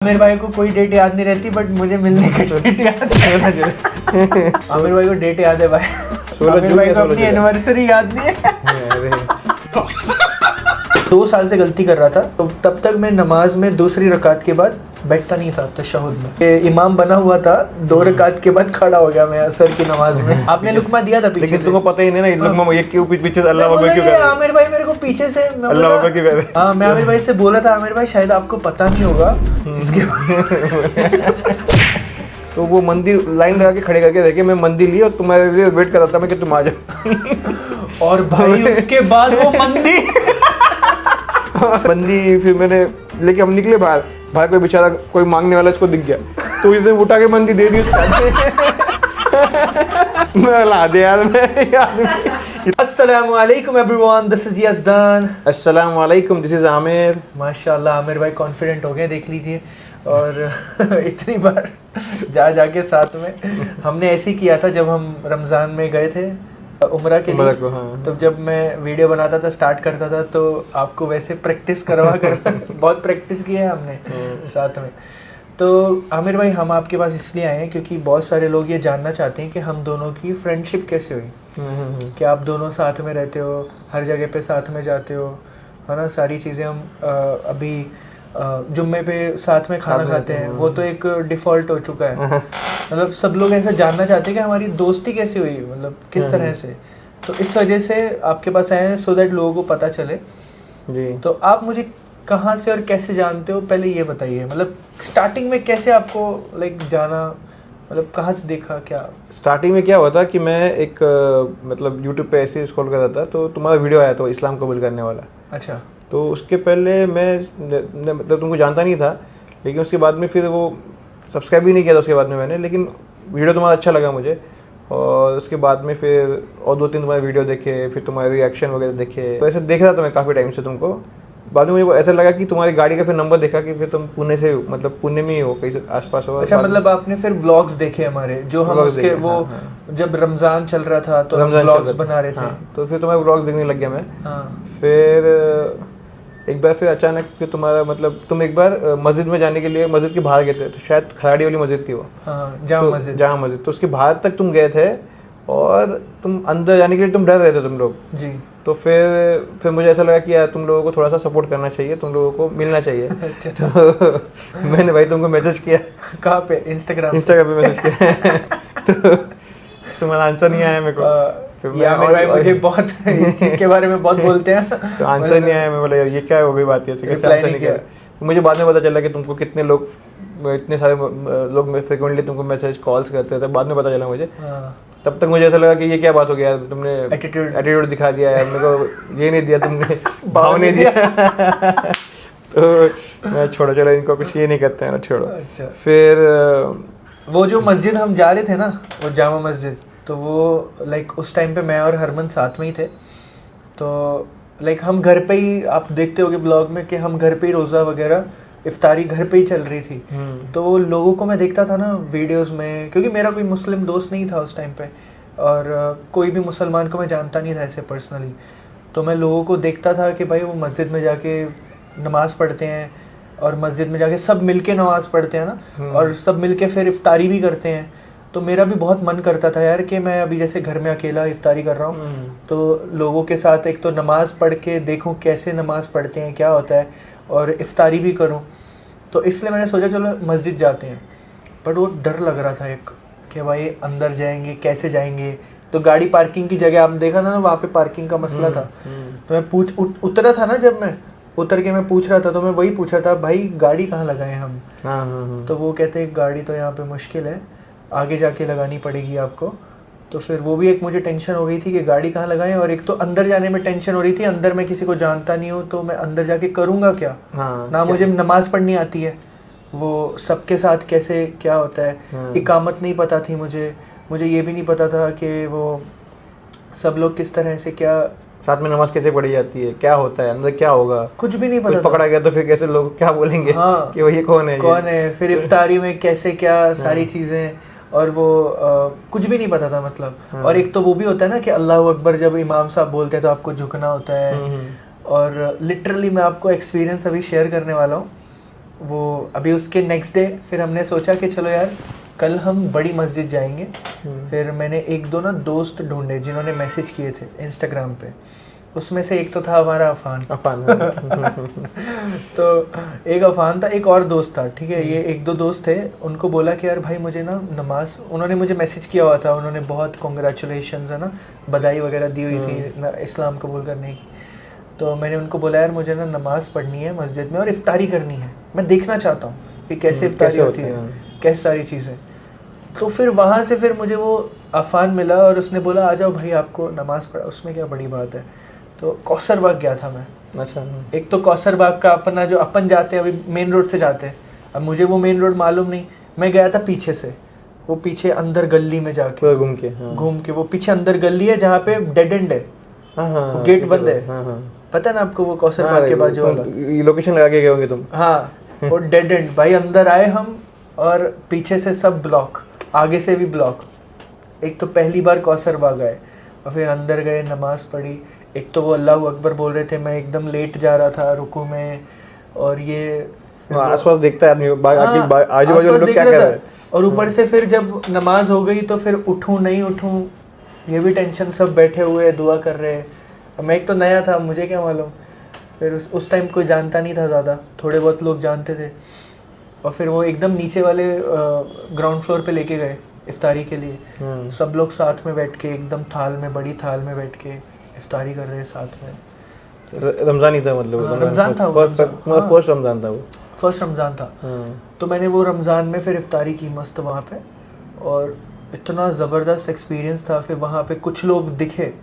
आमिर भाई को कोई डेट याद नहीं रहती, बट मुझे मिलने की डेट याद है। आमिर भाई को डेट याद है भाई। आमिर भाई को अपनी एनिवर्सरी याद नहीं है। 2 साल से गलती कर रहा था, तो तब तक मैं नमाज में दूसरी रकात के बाद बैठता नहीं था तशहुद में। इमाम बना हुआ था, 2 रकात के बाद खड़ा हो गया मैं असर की नमाज में। आपने लुकमा दिया था पीछे, लेकिन तुमको पता ही नहीं ना लुकमा ये क्यों पीछे से अल्लाह अकबर क्यों कर रहे हैं? आमिर भाई मेरे को पीछे से अल्लाह अकबर क्यों कर रहे हैं? हाँ, मैं आमिर भाई से बोला था, आमिर भाई शायद आपको पता नहीं होगा इसके तो वो मंदिर लाइन लगा के खड़े करके देखे, मैं मंदिर ली और तुम्हारे लिए वेट कर रहा था मैं कि तुम आ जाओ। और भाई उसके बाद वो मंदिर बंदी फिर मैंने लेके हम निकले बाहर कोई बेचारा कोई मांगने वाला इसको दिख गया, तो इसने उठा के मंदी दे दी मैं ला दे यार मैं। अस्सलामु अलैकुम एवरीवन, दिस इज यज़दान। अस्सलामु अलैकुम, दिस इज आमिर। माशाल्लाह आमिर भाई कॉन्फिडेंट हो गए, देख लीजिए। और इतनी बार जाके साथ में हमने ऐसे ही किया था जब हम रमज़ान में गए थे उम्रा के लिए। हाँ। तो जब मैं वीडियो बनाता था, स्टार्ट करता था, तो आपको वैसे प्रैक्टिस करवा कर बहुत प्रैक्टिस की है हमने साथ में। तो आमिर भाई हम आपके पास इसलिए आए हैं क्योंकि बहुत सारे लोग ये जानना चाहते हैं कि हम दोनों की फ्रेंडशिप कैसे हुई। कि आप दोनों साथ में रहते हो, हर जगह पे साथ में जाते हो, है ना। सारी चीज़ें हम अभी जुम्मे पे साथ में खाना खाते हैं, वो तो एक डिफ़ॉल्ट हो चुका है। मतलब सब लोग ऐसा जानना चाहते हैं कि हमारी दोस्ती कैसे हुई, मतलब किस तरह से। तो इस वजह से आपके पास आए हैं सो दैट लोगों को पता चले जी। तो आप मुझे कहाँ से और कैसे जानते हो, पहले ये बताइए। मतलब स्टार्टिंग में कैसे आपको जाना, मतलब कहाँ से देखा क्या? स्टार्टिंग में क्या हुआ था कि मैं एक मतलब यूट्यूब पे ऐसे स्क्रॉल कर रहा था, तो तुम्हारा वीडियो आया था इस्लाम कबूल करने वाला। अच्छा। तो उसके पहले मैं मतलब तुमको जानता नहीं था, लेकिन उसके बाद में फिर वो सब्सक्राइब भी नहीं किया था उसके बाद में मैंने, लेकिन वीडियो तुम्हारा अच्छा लगा मुझे। और उसके बाद में फिर और 2-3 तुम्हारे वीडियो देखे, फिर तुम्हारे रिएक्शन वगैरह देखे, तो ऐसे देख रहा था मैं काफ़ी टाइम से तुमको। बाद में मुझे ऐसा लगा कि तुम्हारी गाड़ी का फिर नंबर देखा कि फिर तुम पुणे से मतलब पुणे में ही हो, कहीं आसपास हो। अच्छा, मतलब आपने फिर व्लॉग्स देखे हमारे जो हम उसके वो हाँ। जब रमज़ान चल रहा था तो हम व्लॉग्स बना रहे थे। हाँ, तो फिर तुम्हारे व्लॉग्स देखने लग गया मैं। हाँ। फिर एक बार फिर अचानक फिर तुम्हारा मतलब तुम एक बार मस्जिद में जाने के लिए मस्जिद के बाहर गए थे, तो शायद खराड़ी वाली मस्जिद थी वो। हाँ, जामा मस्जिद। तो उसके बाहर तक तुम गए थे और तुम अंदर जाने के लिए तुम डर रहे थे तुम लोग जी। तो फिर मुझे ऐसा लगा कि यार तुम लोगों को थोड़ा सा सपोर्ट करना चाहिए, तुम लोगों को मिलना चाहिए। अच्छा। तो मैंने भाई तुमको मैसेज किया। कहाँ पे? इंस्टाग्राम पे मैसेज किया। तो तुम्हारा आंसर नहीं आया मेरे को। फिर भाई मुझे बहुत इस चीज़ के बारे में बहुत बोलते हैं। तो आंसर नहीं आया। मैं बोला यार ये क्या हो गई बात, कैसे आंसर नहीं किया। मुझे बाद में पता चला कि तुमको कितने लोग, इतने सारे लोग फ्रिक्वेंटली तुमको मैसेज कॉल्स करते थे, बाद में पता चला मुझे। तब तक मुझे ऐसा लगा कि ये क्या बात हो गया, तुमने एटीट्यूड दिखा दिया है मेरे को, ये नहीं दिया तुमने, भाव नहीं दिया। तो मैं छोड़ो, चलो इनको कुछ ये नहीं करते हैं ना, छोड़ो। अच्छा। फिर वो जो मस्जिद हम जा रहे थे ना, वो जामा मस्जिद, तो वो उस टाइम पे मैं और हरमन साथ में ही थे। तो हम घर पे ही, आप देखते होगे ब्लॉग में कि हम घर पे ही रोज़ा वगैरह इफ्तारी घर पे ही चल रही थी। तो लोगों को मैं देखता था ना वीडियोस में, क्योंकि मेरा कोई मुस्लिम दोस्त नहीं था उस टाइम पे, और कोई भी मुसलमान को मैं जानता नहीं था ऐसे पर्सनली। तो मैं लोगों को देखता था कि भाई वो मस्जिद में जाके नमाज़ पढ़ते हैं, और मस्जिद में जाके सब मिल के नमाज़ पढ़ते हैं ना, और सब मिल के फिर इफ्तारी भी करते हैं। तो मेरा भी बहुत मन करता था यार कि मैं अभी जैसे घर में अकेला इफ्तारी कर रहा हूँ, तो लोगों के साथ एक तो नमाज़ पढ़ के देखूँ कैसे नमाज़ पढ़ते हैं, क्या होता है, और इफ्तारी भी करूं। तो इसलिए मैंने सोचा चलो मस्जिद जाते हैं। बट वो डर लग रहा था एक कि भाई अंदर जाएंगे, कैसे जाएंगे। तो गाड़ी पार्किंग की जगह आपने देखा था ना, वहाँ पे पार्किंग का मसला था। तो मैं उतरा था ना, जब मैं उतर के मैं पूछ रहा था, तो मैं वही पूछ रहा था भाई गाड़ी कहाँ लगाएं हम। तो वो कहते हैं गाड़ी तो यहाँ पे मुश्किल है, आगे जाके लगानी पड़ेगी आपको। तो फिर वो भी एक मुझे टेंशन हो गई थी कि गाड़ी कहाँ लगाएं, और एक तो अंदर जाने में टेंशन हो रही थी, अंदर मैं किसी को जानता नहीं हूँ, तो मैं अंदर जाके करूँगा क्या। ना मुझे नमाज़ पढ़नी आती है, वो सबके साथ कैसे क्या होता है, इकामत नहीं पता थी मुझे ये भी नहीं पता था कि वो सब लोग किस तरह से क्या साथ में नमाज कैसे पढ़ी जाती है, क्या होता है, अंदर क्या होगा, कुछ भी नहीं पता। पकड़ा गया तो फिर कैसे लोग क्या बोलेंगे। हाँ, कि वो ये कौन है। फिर इफ्तारी में कैसे क्या सारी चीज़ें, और वो कुछ भी नहीं पता था मतलब। और एक तो वो भी होता है ना कि अल्लाह अकबर जब इमाम साहब बोलते हैं तो आपको झुकना होता है। और लिटरली मैं आपको एक्सपीरियंस अभी शेयर करने वाला हूँ वो अभी उसके नेक्स्ट डे फिर हमने सोचा कि चलो यार कल हम बड़ी मस्जिद जाएंगे। फिर मैंने एक दो ना दोस्त ढूंढे जिन्होंने मैसेज किए थे इंस्टाग्राम पे, उसमें से एक तो था हमारा अफान तो एक अफान था, एक और दोस्त था, ठीक है। ये एक दो दोस्त थे, उनको बोला कि यार भाई मुझे ना नमाज, उन्होंने मुझे मैसेज किया हुआ था, उन्होंने बहुत कॉन्ग्रेचुलेशंस है ना, बधाई वगैरह दी हुई थी इस्लाम कबूल करने की। तो मैंने उनको बोला यार मुझे ना नमाज पढ़नी है मस्जिद में और इफ्तारी करनी है, मैं देखना चाहता हूँ कि कैसे इफ्तारी होती है, कैसे सारी चीज़ें। तो फिर वहाँ से फिर मुझे वो अफान मिला और उसने बोला आ जाओ भाई आपको नमाज़ पढ़ा, उसमें क्या बड़ी बात है। तो कौसर बाग गया था मैं। अच्छा। एक तो कौसर बाग का अपना जो अपन जाते हैं अभी मेन रोड से जाते हैं, अब मुझे वो मेन रोड मालूम नहीं, मैं गया था पीछे से, वो पीछे अंदर गली में जाके घूम के वो पीछे अंदर गली है जहाँ पे डेड एंड है, गेट बंद है, पता है ना आपको वो कौसर बाग के बाजू वाला लोकेशन लगा के गए होंगे तुम। हाँ वो डेड एंड भाई, अंदर आए हम और पीछे से सब ब्लॉक, आगे से भी ब्लॉक। एक तो पहली बार कौसर बाग आए और फिर अंदर गए, नमाज पढ़ी। एक तो वो अल्लाह अकबर बोल रहे थे, मैं एकदम लेट जा रहा था रुकू में, और ये आसपास देखता है आदमी आजू बाजू लोग क्या कर रहे हैं। और ऊपर से फिर जब नमाज हो गई तो फिर उठूं नहीं उठूं ये भी टेंशन, सब बैठे हुए दुआ कर रहे हैं। मैं एक तो नया था, मुझे क्या मालूम। फिर उस टाइम कोई जानता नहीं था ज़्यादा, थोड़े बहुत लोग जानते थे। और फिर वो एकदम नीचे वाले ग्राउंड फ्लोर पे लेके गए इफ्तारी के लिए। सब लोग साथ में बैठ के एकदम थाल में, बड़ी थाल में बैठ के इफ्तारी कर रहे हैं साथ में। रमज़ान ही था मतलब? रमज़ान था, फर्स्ट रमज़ान था वो, फर्स्ट रमज़ान था। तो मैंने वो रमज़ान में फिर इफ्तारी की मस्त वहाँ पे, और इतना ज़बरदस्त एक्सपीरियंस था। फिर वहाँ पे कुछ लोग दिखे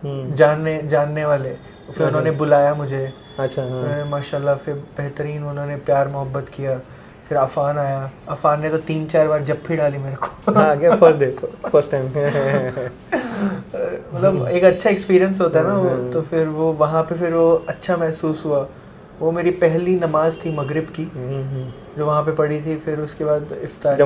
जानने वाले, फिर उन्होंने बुलाया मुझे। अच्छा। माशाल्लाह फिर बेहतरीन उन्होंने प्यार मोहब्बत किया। फिर अफान आया, अफान ने तो 3-4 बार जप्फी डाली मेरे को। फर्स्ट टाइम मतलब एक अच्छा एक्सपीरियंस होता है ना वो। तो फिर वो वहाँ पे फिर वो अच्छा महसूस हुआ। वो मेरी पहली नमाज थी मगरिब की जो वहाँ पे पढ़ी थी। फिर उसके बाद इफ्तारी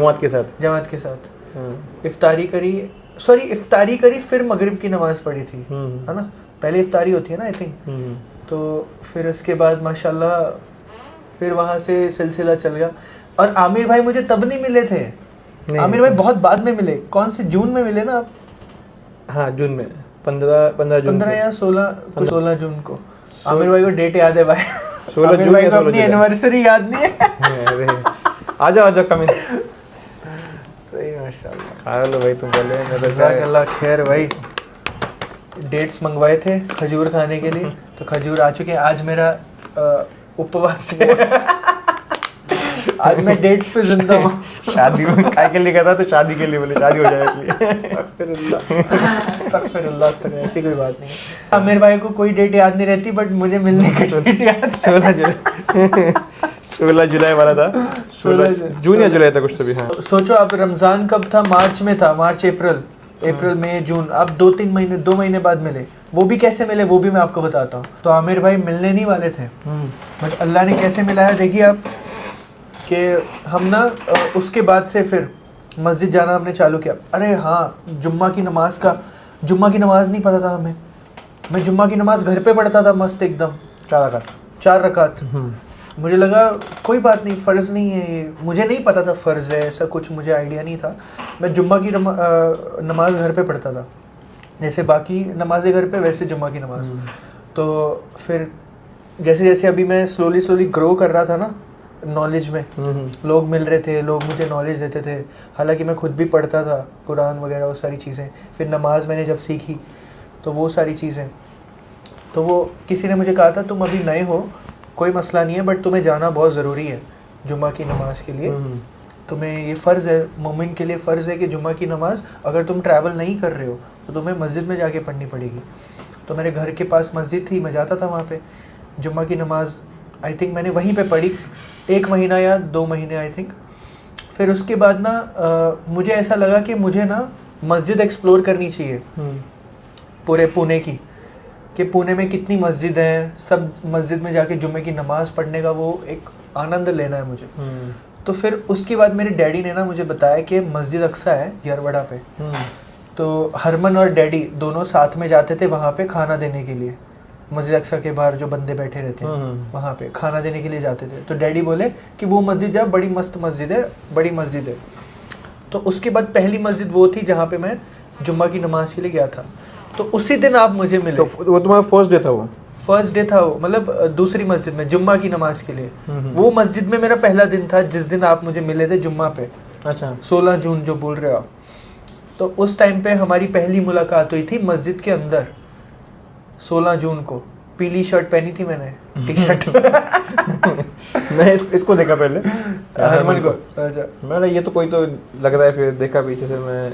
जमात के साथ इफ्तारी करी फिर मगरिब की नमाज पढ़ी थी, है ना। पहले इफ्तारी होती है ना आई थिंक। तो फिर उसके बाद माशाल्लाह फिर वहाँ से सिलसिला चल गया। और आमिर भाई मुझे तब नहीं मिले थे, आमिर भाई बहुत बाद में मिले। कौन से जून में मिले ना आप? हाँ जून में, 15 या 16 जून को। आमिर भाई को डेट याद है भाई। 16 जून को अपनी एनिवर्सरी याद नहीं है। आजा कमिंग। सही माशाल्लाह। खा लो भाई तुम पहले, मैं तो जज़ाकल्लाह खैर भाई। डेट्स मंगवाए थे खजूर खाने के लिए, तो खजूर आ चुके हैं। आज मेरा उपवास है। आज मैं डेट्स पे जिंदा हूँ। शादी में काय के लिए कहता तो शादी के लिए बोले, शादी हो जाए इसलिए। अस्तगफिरुल्लाह, ऐसी कोई बात नहीं है। मेरे भाई को कोई डेट याद नहीं रहती, बट मुझे मिलने की डेट याद। 16 जुलाई वाला था, 16 जून या जुलाई था कुछ तो भी। हाँ सोचो आप, रमजान कब था? मार्च में था, मार्च अप्रैल मई जून। अब 2 महीने बाद मिले। वो भी कैसे मिले वो भी मैं आपको बताता हूँ। तो आमिर भाई मिलने नहीं वाले थे, बट अल्लाह ने कैसे मिलाया देखिए आप। कि हम ना उसके बाद से फिर मस्जिद जाना हमने चालू किया। अरे हाँ, जुम्मा की नमाज नहीं पता था हमें। मैं जुम्मा की नमाज घर पे पढ़ता था मस्त एकदम, 4 रकात। मुझे लगा कोई बात नहीं, फ़र्ज़ नहीं है ये। मुझे नहीं पता था फ़र्ज़ है, ऐसा कुछ मुझे आइडिया नहीं था। मैं जुम्मा की नमाज घर पे पढ़ता था, जैसे बाकी नमाज़ें घर पे वैसे जुम्मा की नमाज। तो फिर जैसे जैसे अभी मैं स्लोली ग्रो कर रहा था ना नॉलेज में, लोग मिल रहे थे, लोग मुझे नॉलेज देते थे। हालांकि मैं खुद भी पढ़ता था कुरान वगैरह, वो सारी चीज़ें। फिर नमाज मैंने जब सीखी तो वो सारी चीज़ें, तो वो किसी ने मुझे कहा था तुम अभी नए हो, कोई मसला नहीं है, बट तुम्हें जाना बहुत ज़रूरी है जुम्मा की नमाज के लिए। तुम्हें ये फ़र्ज़ है, मोमिन के लिए फ़र्ज़ है कि जुम्मा की नमाज़ अगर तुम ट्रैवल नहीं कर रहे हो तो तुम्हें मस्जिद में जाके पढ़नी पड़ेगी। तो मेरे घर के पास मस्जिद थी, मैं जाता था वहाँ पे जुम्मा की नमाज़। आई थिंक मैंने वहीं पे पढ़ी 1 महीना या 2 महीने आई थिंक। फिर उसके बाद ना मुझे ऐसा लगा कि मुझे ना मस्जिद एक्सप्लोर करनी चाहिए पूरे पुणे की, कि पुणे में कितनी मस्जिद हैं, सब मस्जिद में जाके जुम्मे की नमाज़ पढ़ने का वो एक आनंद लेना है मुझे। तो फिर उसके बाद मेरे डैडी ने ना मुझे बताया कि मस्जिद अक्सा है यरवड़ा पे। तो हरमन और डैडी दोनों साथ में जाते थे वहाँ पे खाना देने के लिए। मस्जिद अक्सा के बाहर जो बंदे बैठे रहते हैं वहाँ पे खाना देने के लिए जाते थे। तो डैडी बोले कि वो मस्जिद जा, बड़ी मस्त मस्जिद है, बड़ी मस्जिद है। तो उसके बाद पहली मस्जिद वो थी जहाँ पे मैं जुम्मा की नमाज के लिए गया था। तो उसी दिन आप मुझे मिले। तो वो तुम्हारा फर्स्ट डे था? वो फर्स्ट डे था वो, मतलब दूसरी मस्जिद में जुम्मा की नमाज के लिए। वो मस्जिद में मेरा पहला दिन था जिस दिन आप मुझे मिले थे जुम्मा पे। अच्छा, 16 जून जो बोल रहे हो आप। तो उस टाइम पे हमारी पहली मुलाकात हुई थी मस्जिद के अंदर 16 जून को। पीली शर्ट पहनी थी मैंने, टी शर्ट। मैं इसको देखा पहले, हरमन को। अच्छा, मैंने ये तो कोई तो लग रहा है, फिर देखा पीछे से मैं,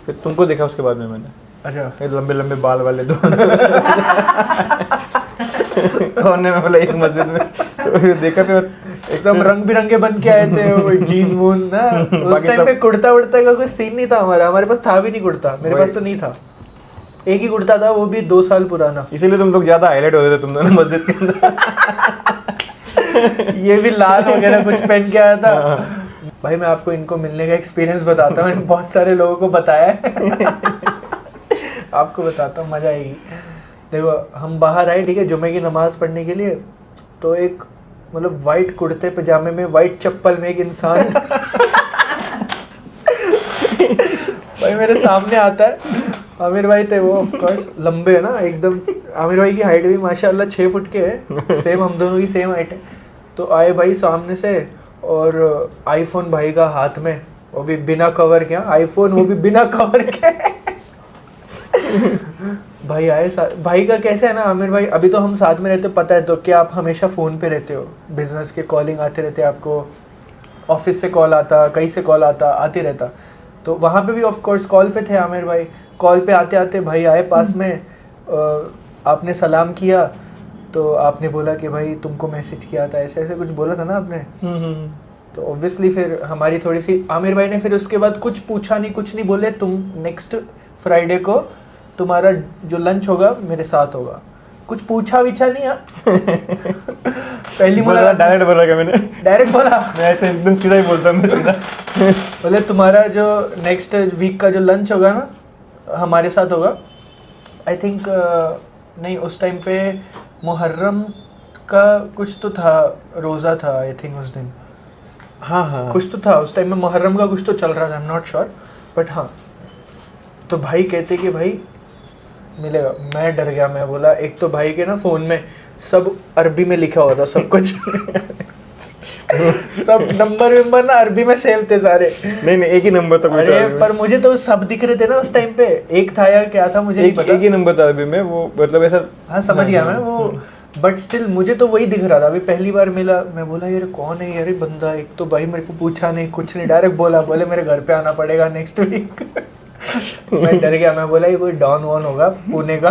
फिर तुमको देखा उसके बाद में मैंने। अच्छा, लंबे लंबे बाल वाले दो कोने में, एक मस्जिद में। तो फिर देखा, फिर एकदम रंग बिरंगे बन के आए थे वो जीन वून ना। उस टाइम पे कुर्ता उड़ता का कोई सीन नहीं था हमारे पास था भी नहीं कुर्ता, मेरे पास तो नहीं था। एक ही कुर्ता था, वो भी 2 साल पुराना। इसीलिए तुम लोग ज्यादा हाईलाइट हो रहे थे तुम दोनों मस्जिद के अंदर। ये भी लाल वगैरह कुछ पहन के आया था। भाई मैं आपको इनको मिलने का एक्सपीरियंस बताता हूँ, मैंने बहुत सारे लोगों को बताया है। आपको बताता हूँ, मजा आएगी। देखो हम बाहर आए, ठीक है, जुम्मे की नमाज पढ़ने के लिए। तो एक मतलब वाइट कुर्ते पजामे में, वाइट चप्पल में एक इंसान भाई मेरे सामने आता है। आमिर भाई थे वो, ऑफ कोर्स, लंबे है ना एकदम। आमिर भाई की हाइट भी माशाल्लाह 6 फुट के है, सेम, हम दोनों की सेम हाइट है। तो आए भाई सामने से, और आईफोन भाई का हाथ में, वो भी बिना कवर के, आईफोन वो भी बिना कवर के। भाई आए, भाई का कैसे है ना आमिर भाई, अभी तो हम साथ में रहते हो, पता है तो क्या, आप हमेशा फ़ोन पे रहते हो, बिजनेस के कॉलिंग आते रहते हैं आपको, ऑफिस से कॉल आता, कहीं से कॉल आता, आते रहता। तो वहाँ पे भी ऑफ कोर्स कॉल पे थे आमिर भाई। कॉल पे आते आते भाई आए पास में, आपने सलाम किया, तो आपने बोला कि भाई तुमको मैसेज किया था, ऐसे ऐसे कुछ बोला था ना आपने। तो ऑब्वियसली फिर हमारी थोड़ी सी, आमिर भाई ने फिर उसके बाद कुछ पूछा नहीं, कुछ नहीं बोले, तुम नेक्स्ट फ्राइडे को तुम्हारा जो लंच होगा मेरे साथ होगा। कुछ पूछा विछा नहीं है। पहली मुलाकात डायरेक्ट बोला क्या मैंने? डायरेक्ट बोला, मैं ऐसे एकदम सीधा ही बोलता हूँ, सीधा। बोले तुम्हारा जो नेक्स्ट वीक का जो लंच होगा ना हमारे साथ होगा। आई थिंक नहीं, उस टाइम पे मुहर्रम का कुछ तो था, रोज़ा था आई थिंक उस दिन। हाँ, कुछ तो था उस टाइम में, मुहर्रम का कुछ तो चल रहा था, I am not sure, but हाँ। तो भाई कहते कि भाई मिलेगा। मैं डर गया, मैं बोला, एक तो भाई के ना फ़ोन में सब अरबी में लिखा हुआ था सब कुछ। सब नंबर ना अरबी में सेव थे सारे। नहीं, एक ही नंबर था। अरे पर मुझे तो सब दिख रहे थे ना उस टाइम पे, एक था या क्या था मुझे नहीं पता। एक ही नंबर था अरबी में, वो मतलब ऐसा। हाँ समझ गया मैं वो, बट स्टिल मुझे तो वही दिख रहा था। अभी पहली बार मिला, मैं बोला यार कौन है यार बंदा। एक तो भाई मेरे को पूछा नहीं, कुछ नहीं, डायरेक्ट बोले मेरे घर पे आना पड़ेगा नेक्स्ट वीक। मैं डर गया, मैं बोला ये कोई डॉन वॉन होगा पुणे का।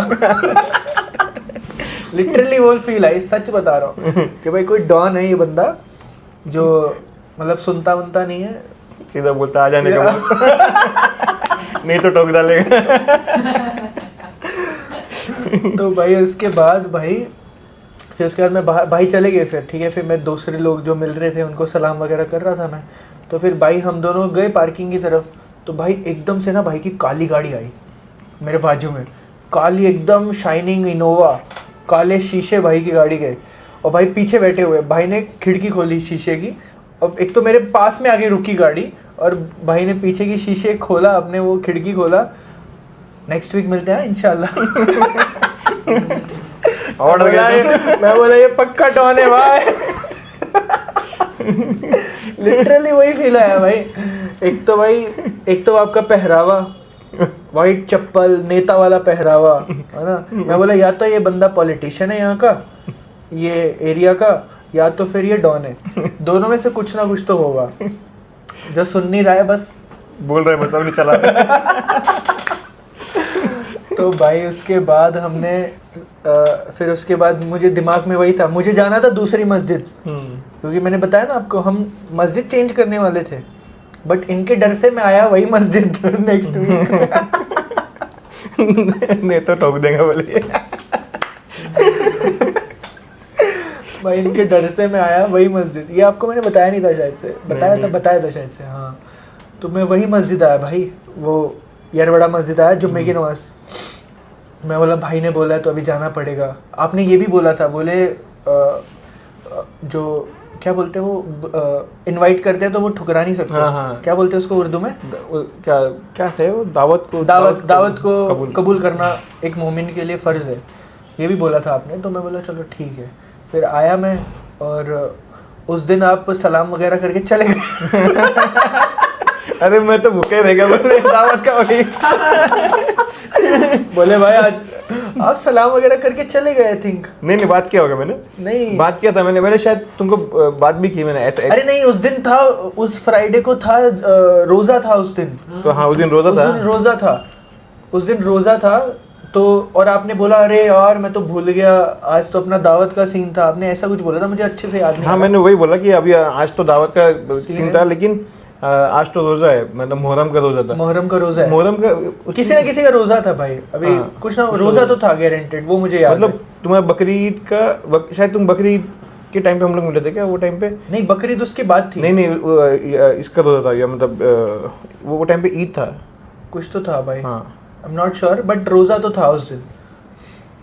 लिटरली वो फील आई, सच बता रहा हूँ कि भाई कोई डॉन है ये बंदा, जो मतलब सुनता वनता नहीं है, सीधा बोलता आ जाने का। नहीं तो टोक डालेगा। तो भाई उसके बाद फिर उसके बाद मैं भाई चले गए फिर, ठीक है। फिर मैं दूसरे लोग जो मिल रहे थे उनको सलाम वगैरह कर रहा था मैं। तो फिर भाई हम दोनों गए पार्किंग की तरफ। तो भाई एकदम से ना भाई की काली गाड़ी आई मेरे बाजू में, काली एकदम शाइनिंग इनोवा, काले शीशे भाई की गाड़ी गए। और भाई पीछे बैठे हुए, भाई ने खिड़की खोली शीशे की, और एक तो मेरे पास में आगे रुकी गाड़ी, और भाई ने पीछे की शीशे खोला, अपने वो खिड़की खोला। नेक्स्ट वीक मिलते हैं इंशाल्लाह। मैं बोला ये पक्का डॉन है भाई। लिटरली वही फील आया भाई। एक तो आपका पहरावा, वाइट चप्पल, नेता वाला पहरावा, है ना। मैं बोला या तो ये बंदा पॉलिटिशियन है यहाँ का, ये एरिया का, या तो फिर ये डॉन है। दोनों में से कुछ ना कुछ तो होगा। जो सुन नहीं रहा है बस बोल रहा है, बस नहीं चला। तो भाई उसके बाद हमने फिर उसके बाद मुझे दिमाग में वही था, मुझे जाना था दूसरी मस्जिद, क्योंकि मैंने बताया ना आपको हम मस्जिद चेंज करने वाले थे, बट इनके डर से मैं आया वही मस्जिद नेक्स्ट वीक। नहीं तो ठोक देगा बोले। भाई इनके डर से मैं आया वही मस्जिद। ये आपको मैंने बताया नहीं था शायद से, बताया था शायद से, हाँ। तो मैं वही मस्जिद आया भाई, वो यारवाड़ा मस्जिद आया जुम्मे की नमाज। मैं बोला भाई ने बोला है तो अभी जाना पड़ेगा। आपने ये भी बोला था, बोले जो क्या बोलते हैं वो इनवाइट करते हैं तो वो ठुकरा नहीं सकते। हाँ। क्या बोलते हैं उसको उर्दू में? क्या क्या थे वो, दावत को कबूल करना एक मोमिन के लिए फ़र्ज़ है, ये भी बोला था आपने। तो मैं बोला चलो ठीक है। फिर आया मैं, और उस दिन आप सलाम वगैरह करके चले गए। अरे मैं तो भूखे रह गया, बोले दावत का वही। बोले भाई आज आप सलाम वगैरह करके चले गए। आई थिंक नहीं बात किया होगा मैंने, नहीं बात किया था मैंने शायद तुमको बात भी की मैंने ऐसे। अरे नहीं, उस दिन था, उस फ्राइडे को था, रोजा था उस दिन। तो हाँ उस दिन रोजा उस दिन रोजा था। तो और आपने बोला अरे यार मैं तो भूल गया, आज तो अपना दावत का सीन था, आपने ऐसा कुछ बोला था, मुझे अच्छे से याद नहीं। हाँ मैंने वही बोला कि अभी आज तो दावत का सीन था, लेकिन आज तो रोजा है, मतलब मुहर्रम का रोजा था। मुहर्रम का रोजा है, मुहर्रम का किसी ना किसी का रोजा था भाई। अभी हाँ, कुछ ना रोजा तो था गारंटेड, वो मुझे याद मतलब तुम्हारा बकरीद का शायद तुम बकरीद के टाइम पे हम लोग मिले थे क्या वो टाइम पे? नहीं बकरीद उसके बाद थी। नहीं इसका रोजा था, या मतलब वो टाइम पे ईद था, कुछ तो था भाई। हाँ I am not sure, but रोजा तो था उस दिन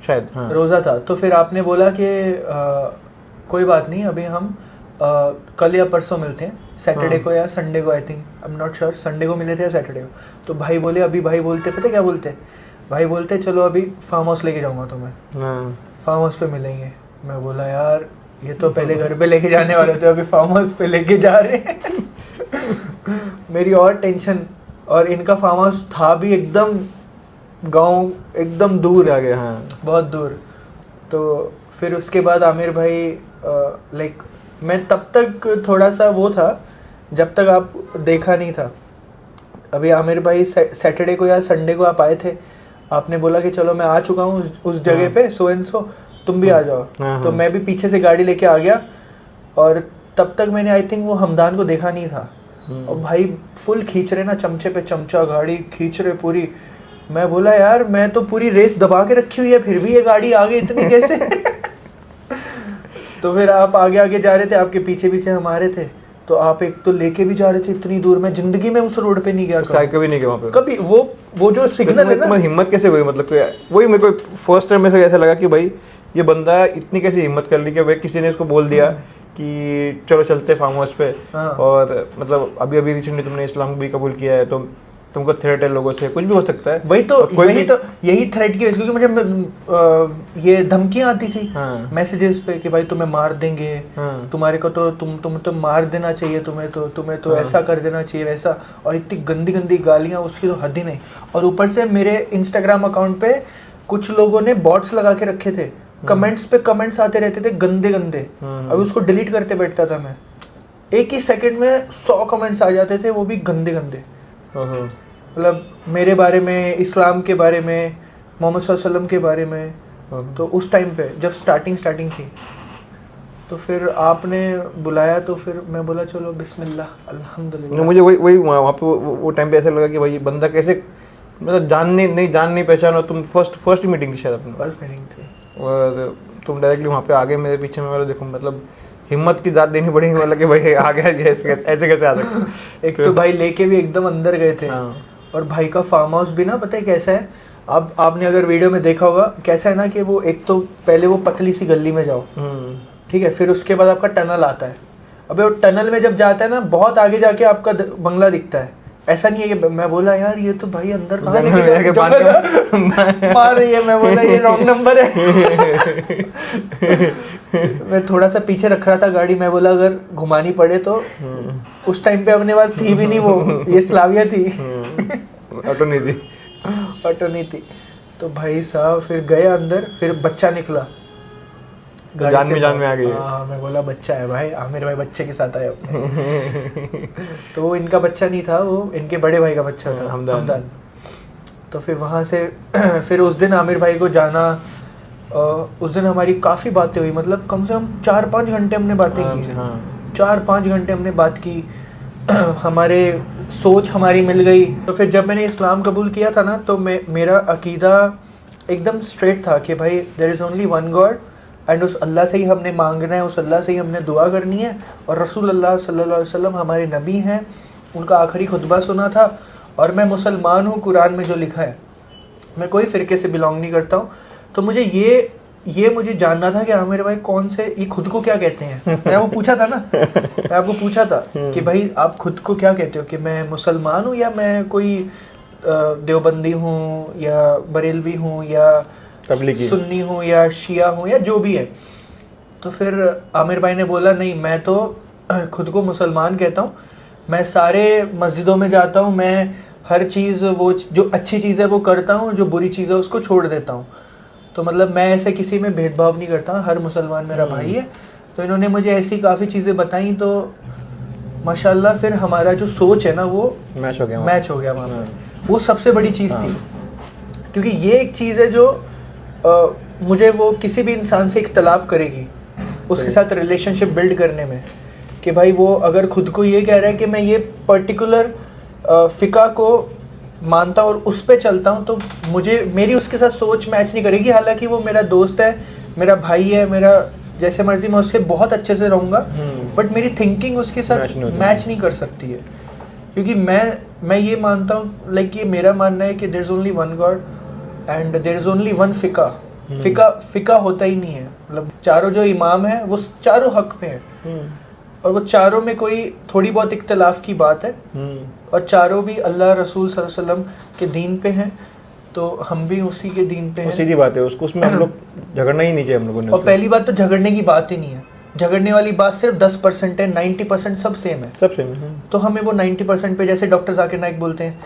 शायद। हाँ रोजा था। तो फिर आपने बोला कि कोई बात नहीं, अभी हम कल या परसों मिलते हैं, सैटरडे को या संडे को। I think I am not sure, Sunday को मिले थे या सैटरडे को। तो भाई बोले, अभी भाई बोलते पता क्या बोलते, भाई बोलते चलो अभी फार्म हाउस लेके जाऊंगा तुम्हें, फार्म हाउस पे मिलेंगे। मैं बोला यार ये तो पहले घर पे लेके जाने वाले थे, अभी फार्म हाउस पे लेके जा रहे हैं। मेरी और टेंशन। और इनका फार्म हाउस था भी एकदम गांव, एकदम दूर आ गया। हाँ बहुत दूर। तो फिर उसके बाद आमिर भाई लाइक मैं तब तक थोड़ा सा वो था जब तक आप देखा नहीं था। अभी आमिर भाई सैटरडे को या संडे को आप आए थे, आपने बोला कि चलो मैं आ चुका हूँ उस जगह पे, सो एंड सो तुम भी आ जाओ। तो मैं भी पीछे से गाड़ी लेके आ गया, और तब तक मैंने आई थिंक वो हमदान को देखा नहीं था। और भाई फुल खींच रहे ना, चमचे पे चमचा गाड़ी खींच रहे पूरी। मैं बोला यार मैं तो पूरी रेस दबा के रखी हुई है, फिर भी ये गाड़ी आगे इतनी कैसे? तो फिर आप आगे आगे जा रहे थे, आपके पीछे पीछे हम आ रहे थे। तो आप एक तो लेके भी जा रहे थे इतनी दूर, मैं जिंदगी में उस रोड पे नहीं गया कभी नहीं गया वहाँ पे कभी। वो जो सिग्नल है ना, हिम्मत कैसे हुई, मतलब वही मेरे को फर्स्ट टाइम में से ऐसा लगा कि भाई ये बंदा इतनी कैसी हिम्मत कर ली कि भाई किसी ने इसको बोल दिया कि चलो चलते फार्म हाउस पे। और मतलब अभी रिसेंटली तुमने इस्लाम भी कबूल किया है, तो तुमको थ्रेट है लोगों से, कुछ भी हो सकता है। वही तो यही थ्रेट की वजह, क्योंकि मुझे ये धमकियां आती थी मैसेजेस पे कि भाई तुम्हें मार देंगे, तुम्हारे को तो तुम तो मार देना चाहिए, तुम्हें तो ऐसा कर देना चाहिए वैसा। और इतनी गंदी गंदी गालियां, उसकी तो हद ही नहीं। और ऊपर से मेरे इंस्टाग्राम अकाउंट पे कुछ लोगों ने बॉट्स लगा के रखे थे, कमेंट्स पे कमेंट्स आते रहते थे गंदे गंदे। अभी उसको डिलीट करते बैठता था मैं, एक ही सेकंड में 100 कमेंट्स आ जाते थे, वो भी गंदे गंदे। मतलब मेरे बारे में, इस्लाम के बारे में, मोहम्मद सल्लल्लाहु अलैहि वसल्लम के बारे में। तो उस टाइम पे जब स्टार्टिंग थी, तो फिर आपने बुलाया, तो फिर मैं बोला चलो बिस्मिल्लाह अल्हम्दुलिल्लाह। मुझे वही वहाँ पे वो टाइम पे ऐसा लगा कि भाई बंदा कैसे, मतलब जान नहीं पहचानो। तुम फर्स्ट मीटिंग थी शायद अपनी, फर्स्ट मीटिंग थी, और तुम डायरेक्टली वहाँ पे आगे मेरे पीछे में। देखो मतलब हिम्मत की दाद देनी पड़ेगी, मतलब कि भाई आ गया ऐसे कैसे आ सकते। एक तो भाई लेके भी एकदम अंदर गए थे। और भाई का फार्म हाउस भी ना पता है कैसा है, आपने अगर वीडियो में देखा होगा, कैसा है ना कि वो एक तो पहले वो पतली सी गली में जाओ, ठीक है, फिर उसके बाद आपका टनल आता है। अबे वो टनल में जब जाता है ना, बहुत आगे जाके आपका बंगला दिखता है। ऐसा नहीं है कि मैं बोला यार ये तो भाई अंदर कहाँ मार रही है, मैं बोला ये रॉन्ग नंबर है। मैं थोड़ा सा पीछे रख रहा था गाड़ी, मैं बोला अगर घुमानी पड़े तो। उस टाइम पे अपने पास थी भी नहीं वो, ये स्लाविया थी, ऑटो नहीं थी। तो भाई साहब फिर गए अंदर, फिर बच्चा निकला, जान में आ गई। हाँ मैं बोला बच्चा है भाई, आमिर भाई बच्चे के साथ आए। तो वो इनका बच्चा नहीं था, वो इनके बड़े भाई का बच्चा था, हमदान। तो फिर वहाँ से फिर उस दिन आमिर भाई को जाना, उस दिन हमारी काफ़ी बातें हुई, मतलब कम से कम 4-5 घंटे हमने बातें की। 4-5 घंटे हमने बात की, हमारे सोच हमारी मिल गई। तो फिर जब मैंने इस्लाम कबूल किया था ना, तो मेरा अकीदा एकदम स्ट्रेट था कि भाई there is only one God, and उस अल्लाह से ही हमने मांगना है, उस अल्लाह से ही हमने दुआ करनी है। और रसूल अल्लाह सल्लल्लाहु अलैहि वसल्लम हमारे नबी हैं, उनका आखिरी खुतबा सुना था। और मैं मुसलमान हूँ, कुरान में जो लिखा है मैं कोई फ़िरके से बिलोंग नहीं करता हूँ। तो मुझे ये मुझे जानना था कि आमिर भाई कौन से, ये खुद को क्या कहते हैं। मैं आपको पूछा था ना, मैं आपको पूछा था कि भाई आप खुद को क्या कहते हो, कि मैं मुसलमान हूँ या मैं कोई देवबंदी हूँ या बरेलवी हूँ या तबलीगी सुन्नी हूँ या शिया हूँ या जो भी है। तो फिर आमिर भाई ने बोला नहीं, मैं तो खुद को मुसलमान कहता हूँ, मैं सारे मस्जिदों में जाता हूँ, मैं हर चीज़ वो जो अच्छी चीज़ है वो करता हूँ, जो बुरी चीज़ है उसको छोड़ देता हूँ। तो मतलब मैं ऐसे किसी में भेदभाव नहीं करता, हर मुसलमान मेरा भाई है। तो इन्होंने मुझे ऐसी काफ़ी चीज़ें बताई, तो माशाल्लाह फिर हमारा जो सोच है ना वो मैच हो गया वहाँ पे। वो सबसे बड़ी चीज़ थी, क्योंकि ये एक चीज़ है जो मुझे वो किसी भी इंसान से इख्तलाफ करेगी उसके साथ रिलेशनशिप बिल्ड करने में, कि भाई वो अगर खुद को ये कह रहा है कि मैं ये पर्टिकुलर फ़िका को मानता हूँ और उस पे चलता हूँ, तो मेरी उसके साथ सोच मैच नहीं करेगी। हालांकि वो मेरा दोस्त है, मेरा भाई है, मेरा जैसे मर्जी मैं उसके बहुत अच्छे से रहूँगा, बट मेरी थिंकिंग उसके साथ मैच नहीं कर सकती है। क्योंकि मैं ये मानता हूँ, लाइक ये मेरा मानना है कि there is only one God and there is only one फ़िका। फ़िका होता ही नहीं है, मतलब चारों जो इमाम हैं वो चारों हक पे हैं, और वो चारों में कोई थोड़ी बहुत इख्तलाफ की बात है, और चारों भी अल्लाह रसूल सल्लल्लाहु अलैहि वसल्लम के दीन पे हैं, तो हम भी उसी के दीन पे हैं। सीधी बात है, उसमें हम लोग झगड़ना ही नहीं चाहिए हम लोगों ने। और पहली बात तो झगड़ने की बात ही नहीं है, झगड़ने वाली बात सिर्फ 10% है, 90% सब सेम है, सब सेम है। तो हमें वो 90% पे, जैसे डॉक्टर जाकिर नाइक बोलते हैं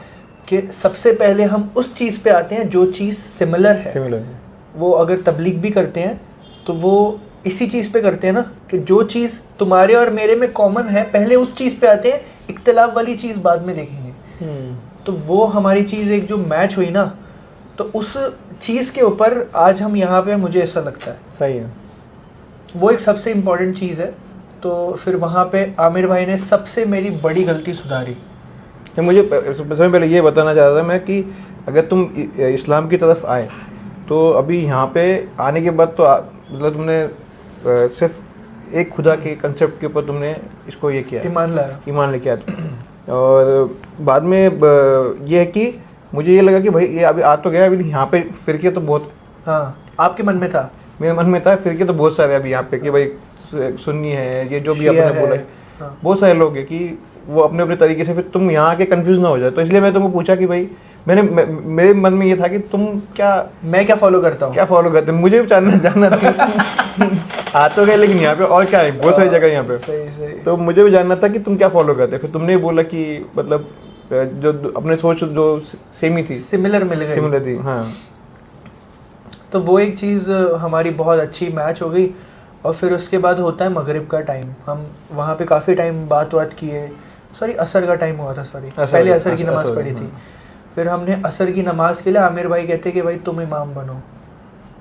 कि सबसे पहले हम उस चीज़ पे आते हैं जो चीज़ सिमिलर है। वो अगर तबलीग भी करते हैं तो वो इसी चीज़ पे करते हैं ना, कि जो चीज़ तुम्हारे और मेरे में कॉमन है पहले उस चीज़ पे आते हैं, इख्तलाफ वाली चीज़ बाद में देखेंगे। तो वो हमारी चीज़ एक जो मैच हुई ना, तो उस चीज़ के ऊपर आज हम यहाँ पे, मुझे ऐसा लगता है सही है, वो एक सबसे इम्पोर्टेंट चीज़ है। तो फिर वहाँ पे आमिर भाई ने सबसे मेरी बड़ी गलती सुधारी। मुझे सबसे पहले ये बताना चाह रहा था मैं कि अगर तुम इस्लाम की तरफ आए तो अभी यहाँ पे आने के बाद तो मतलब तुमने सिर्फ एक खुदा के कंसेप्ट के ऊपर तुमने इसको ये किया, ईमान लेके आया। और बाद में ये है कि मुझे ये लगा कि भाई ये अभी आ तो गया, अभी यहाँ पे फिरके तो बहुत, हाँ आपके मन में था, मेरे मन में था फिरके तो बहुत सारे अभी यहाँ पे, कि भाई सुन्नी है, ये जो भी आपने बोला है, हाँ। बहुत सारे लोग हैं कि वो अपने अपने तरीके से, फिर तुम यहाँ आके कंफ्यूज ना हो जाए। तो इसलिए मैं तुमको पूछा कि भाई मेरे मन में ये था कि मैं क्या फॉलो करता हूँ, क्या फॉलो करते, मुझे भी जानना था। आ तो गए लेकिन यहाँ पे और क्या है, बहुत सारी जगह यहाँ पे, सही। तो मुझे भी जानना था कि तुम क्या फॉलो करते। फिर तुमने बोला कि मतलब जो अपने सोच जो सेम ही थी, सिमिलर थी, हाँ। तो वो एक चीज़ हमारी बहुत अच्छी मैच हो गई। और फिर उसके बाद होता है मगरिब का टाइम, हम वहाँ पे काफ़ी टाइम बात किए, असर का टाइम हुआ था, पहले असर की नमाज़ पढ़ी थी। फिर हमने असर की नमाज़ के लिए आमिर भाई कहते कि भाई तुम इमाम बनो।